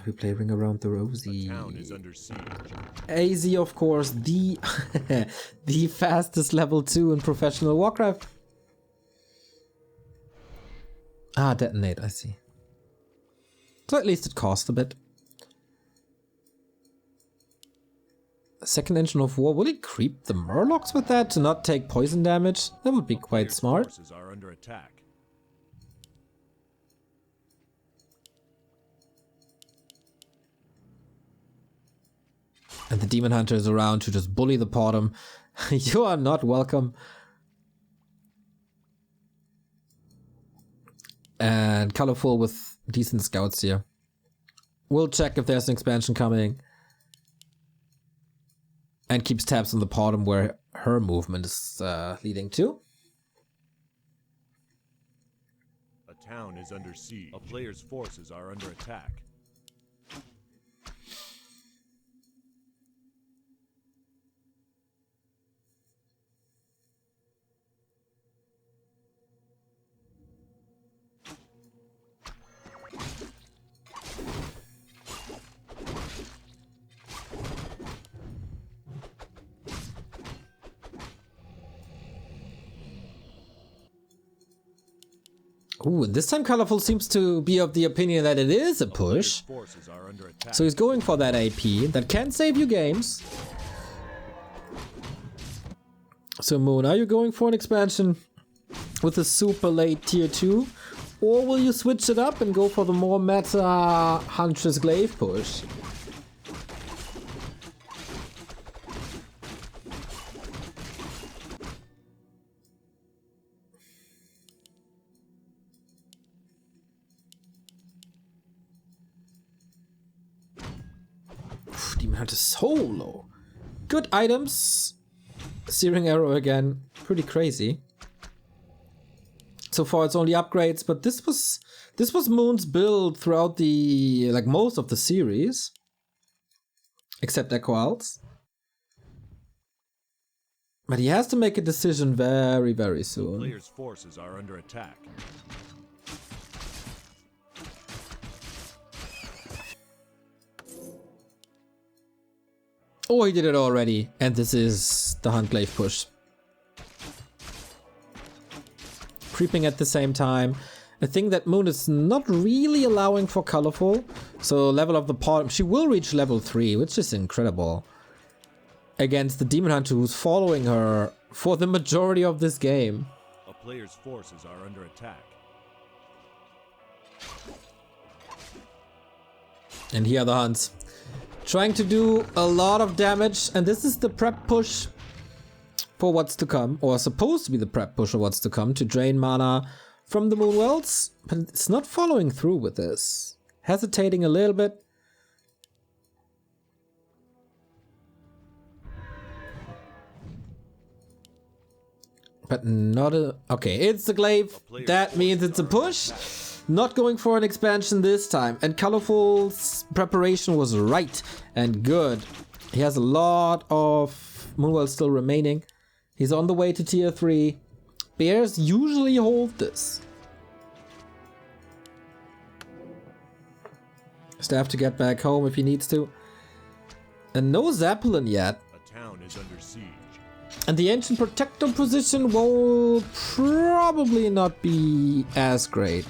We play Ring Around the Rosie. The town is under siege. AZ, of course, the the fastest level 2 in professional Warcraft. Ah, detonate, I see. So at least it cost a bit. Second engine of war. Will he creep the Murlocs with that to not take poison damage? That would be quite smart. Forces are under attack. And the Demon Hunter is around to just bully the bottom. You are not welcome. And colorful with decent scouts here. We'll check if there's an expansion coming. And keeps tabs on the bottom where her movement is leading to. A town is under siege. A player's forces are under attack. Ooh, and this time Colorful seems to be of the opinion that it is a push. So he's going for that AP that can save you games. So Moon, are you going for an expansion with a super late tier 2? Or will you switch it up and go for the more meta Huntress Glaive push? Demon Hunter solo. Good items. Searing Arrow again. Pretty crazy. So far it's only upgrades, but this was Moon's build throughout the most of the series. Except Echo Owls. But he has to make a decision very, very soon. The player's forces are under attack. Oh, he did it already. And this is the Hunt Glaive push. Creeping at the same time. A thing that Moon is not really allowing for Colorful. So level of the bottom. She will reach level 3, which is incredible. Against the Demon Hunter who's following her for the majority of this game. A player's forces are under attack. And here are the Hunts. Trying to do a lot of damage, and this is the prep push for what's to come, or supposed to be the prep push for what's to come, to drain mana from the Moonwells, but it's not following through with this. Hesitating a little bit. But not a... Okay, it's a glaive. That means it's a push. Not going for an expansion this time. And Colorful's preparation was right and good. He has a lot of Moonwell still remaining. He's on the way to tier 3. Bears usually hold this. Staff to get back home if he needs to. And no Zeppelin yet. A town is under siege. And the Ancient Protector position will probably not be as great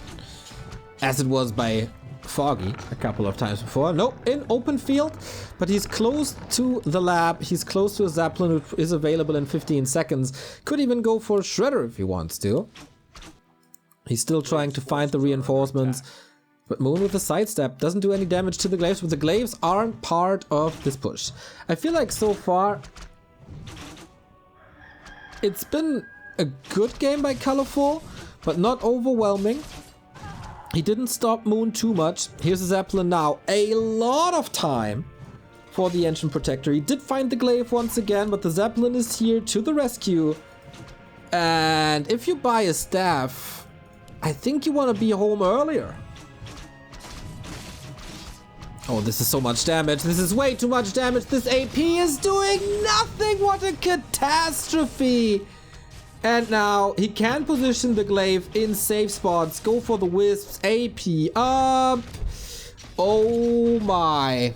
as it was by Foggy a couple of times before. Nope, in open field, but he's close to the lab. He's close to a Zeppelin who is available in 15 seconds. Could even go for a Shredder if he wants to. He's still trying to find the reinforcements. But Moon with a sidestep doesn't do any damage to the Glaives, but the Glaives aren't part of this push. I feel like so far it's been a good game by Colorful, but not overwhelming. He didn't stop Moon too much. Here's a Zeppelin now. A lot of time for the Ancient Protector. He did find the Glaive once again, but the Zeppelin is here to the rescue. And if you buy a staff, I think you want to be home earlier. Oh, this is so much damage. This is way too much damage. This AP is doing nothing. What a catastrophe. And now he can position the Glaive in safe spots. Go for the Wisps. AP up. Oh my.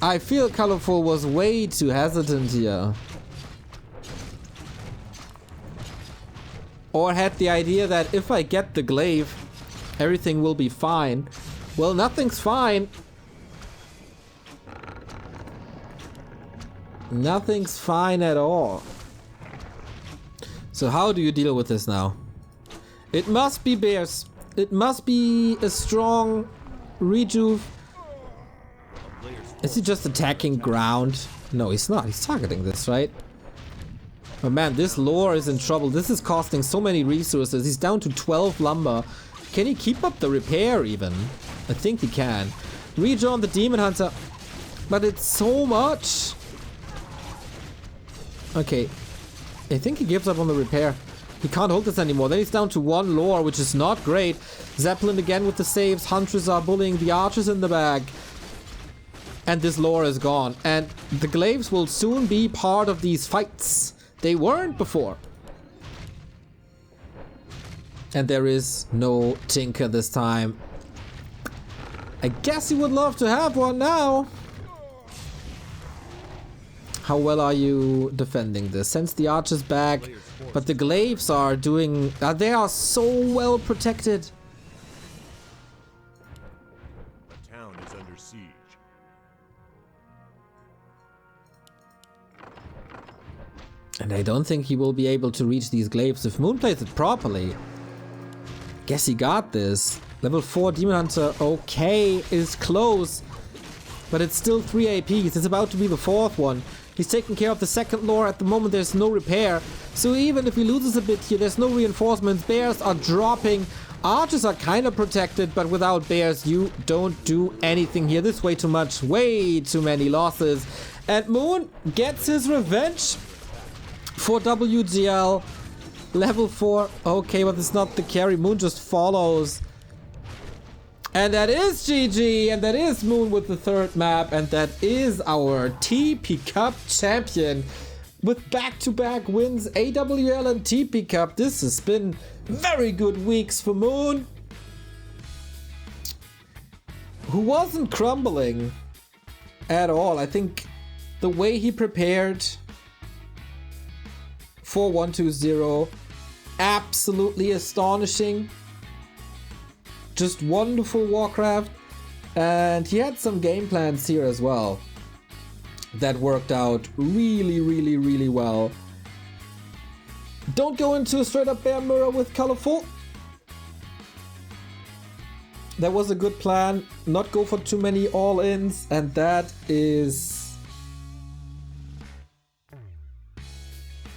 I feel Colorful was way too hesitant here. Or had the idea that if I get the glaive, everything will be fine. Well, nothing's fine. Nothing's fine at all. So how do you deal with this now? It must be bears. It must be a strong rejuve. Is he just attacking ground? No, he's not. He's targeting this, right? Oh man, this lore is in trouble. This is costing so many resources. He's down to 12 lumber. Can he keep up the repair even? I think he can. Rejoin the Demon Hunter. But it's so much. Okay. I think he gives up on the repair. He can't hold this anymore. Then he's down to 1 lore, which is not great. Zeppelin again with the saves. Huntress are bullying the archers in the back. And this lore is gone. And the glaives will soon be part of these fights. They weren't before. And there is no Tinker this time. I guess he would love to have one now. How well are you defending this? Sends the archers back. But the glaives are doing... they are so well protected. A town is under siege. And I don't think he will be able to reach these glaives if Moon plays it properly. Guess he got this. Level 4 Demon Hunter, okay, is close. But it's still 3 APs. It's about to be the 4th one. He's taking care of the 2nd lore. At the moment, there's no repair. So even if he loses a bit here, there's no reinforcements. Bears are dropping. Archers are kind of protected, but without bears, you don't do anything here. This is way too much. Way too many losses. And Moon gets his revenge for WGL. Level 4. Okay, but it's not the carry. Moon just follows. And that is GG. And that is Moon with the 3rd map. And that is our TP Cup champion. With back-to-back wins, AWL and TP Cup. This has been very good weeks for Moon, who wasn't crumbling at all. I think the way he prepared for 1-2-0, absolutely astonishing. Just wonderful Warcraft. And he had some game plans here as well that worked out really, really, really well. Don't go into a straight up bear mirror with Colorful. That was a good plan. Not go for too many all-ins, and that is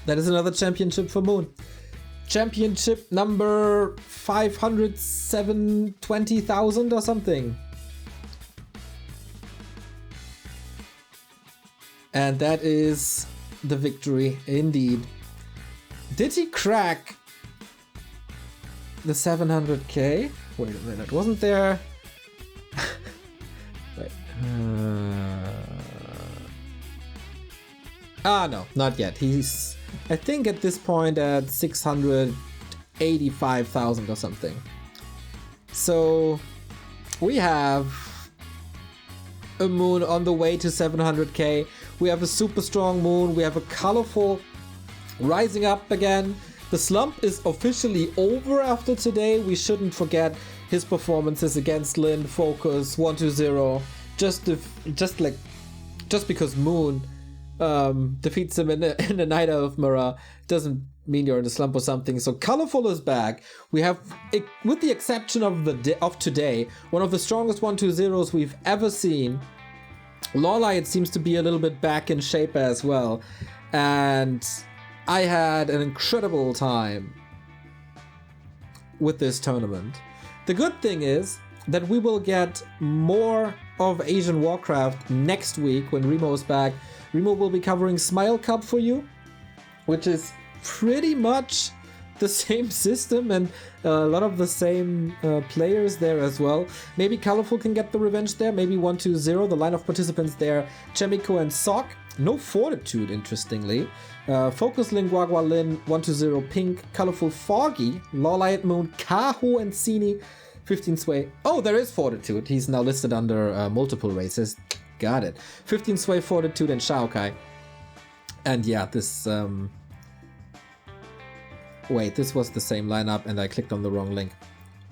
another championship for Moon. Championship number 507,000 or something. And that is the victory indeed. Did he crack the 700k? Wait a minute, wasn't there? Wait. No, not yet. He's, I think at this point at 685,000 or something. So we have a Moon on the way to 700k. We have a super strong Moon. We have a Colorful rising up again. The slump is officially over after today. We shouldn't forget his performances against Lin, Focus, 1-2-0. Just because Moon defeats him in the Night of Mirror doesn't mean you're in a slump or something. So Colorful is back. We have, with the exception of today, one of the strongest 1-2-0s we've ever seen. Lawlight seems to be a little bit back in shape as well. And I had an incredible time with this tournament. The good thing is that we will get more of Asian Warcraft next week when Remo is back. Remo will be covering Smile Cup for you, which is pretty much the same system and a lot of the same players there as well. Maybe Colorful can get the revenge there. Maybe 1-2-0. The line of participants there: Chemico and Sock. No Fortitude, interestingly. Focus, Lin, Guagua, Lin, 1-2-0, Pink, Colorful, Foggy, Lawlight, Moon, Kaho, and Sini. 15 sway. Oh, there is fortitude. He's now listed under multiple races. Got it. 15 sway, fortitude, and Shaokai. And yeah, this wait, this was the same lineup and I clicked on the wrong link.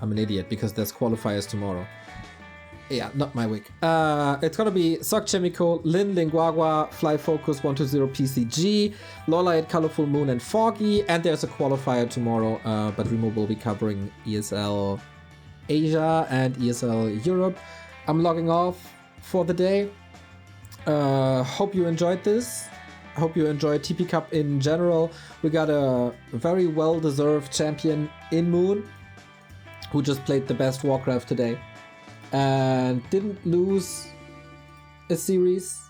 I'm an idiot because there's qualifiers tomorrow. Yeah, not my week. It's gonna be Sock Chemico, Lin Linguagua, Fly Focus 120 PCG, Lolite, Colorful Moon, and Foggy. And there's a qualifier tomorrow, but Remo will be covering ESL Asia and ESL Europe. I'm logging off for the day. Hope you enjoyed this. Hope you enjoyed TP Cup in general. We got a very well-deserved champion in Moon, who just played the best Warcraft today and didn't lose a series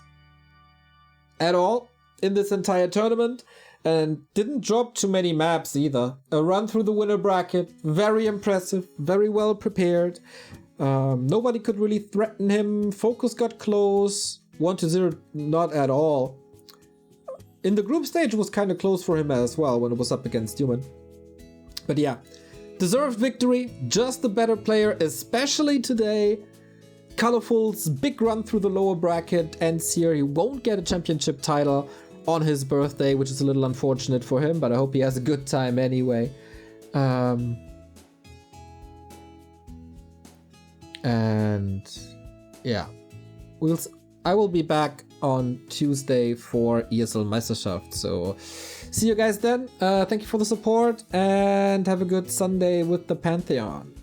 at all in this entire tournament and didn't drop too many maps either. A run through the winner bracket, very impressive, very well prepared. Nobody could really threaten him. Focus got close. 1-0, not at all. In the group stage, it was kind of close for him as well when it was up against Human. But yeah, deserved victory, just the better player, especially today. Colorful's big run through the lower bracket ends here. He won't get a championship title on his birthday, which is a little unfortunate for him, but I hope he has a good time anyway. And yeah, I will be back on Tuesday for ESL Meisterschaft. So see you guys then. Thank you for the support and have a good Sunday with the Pantheon.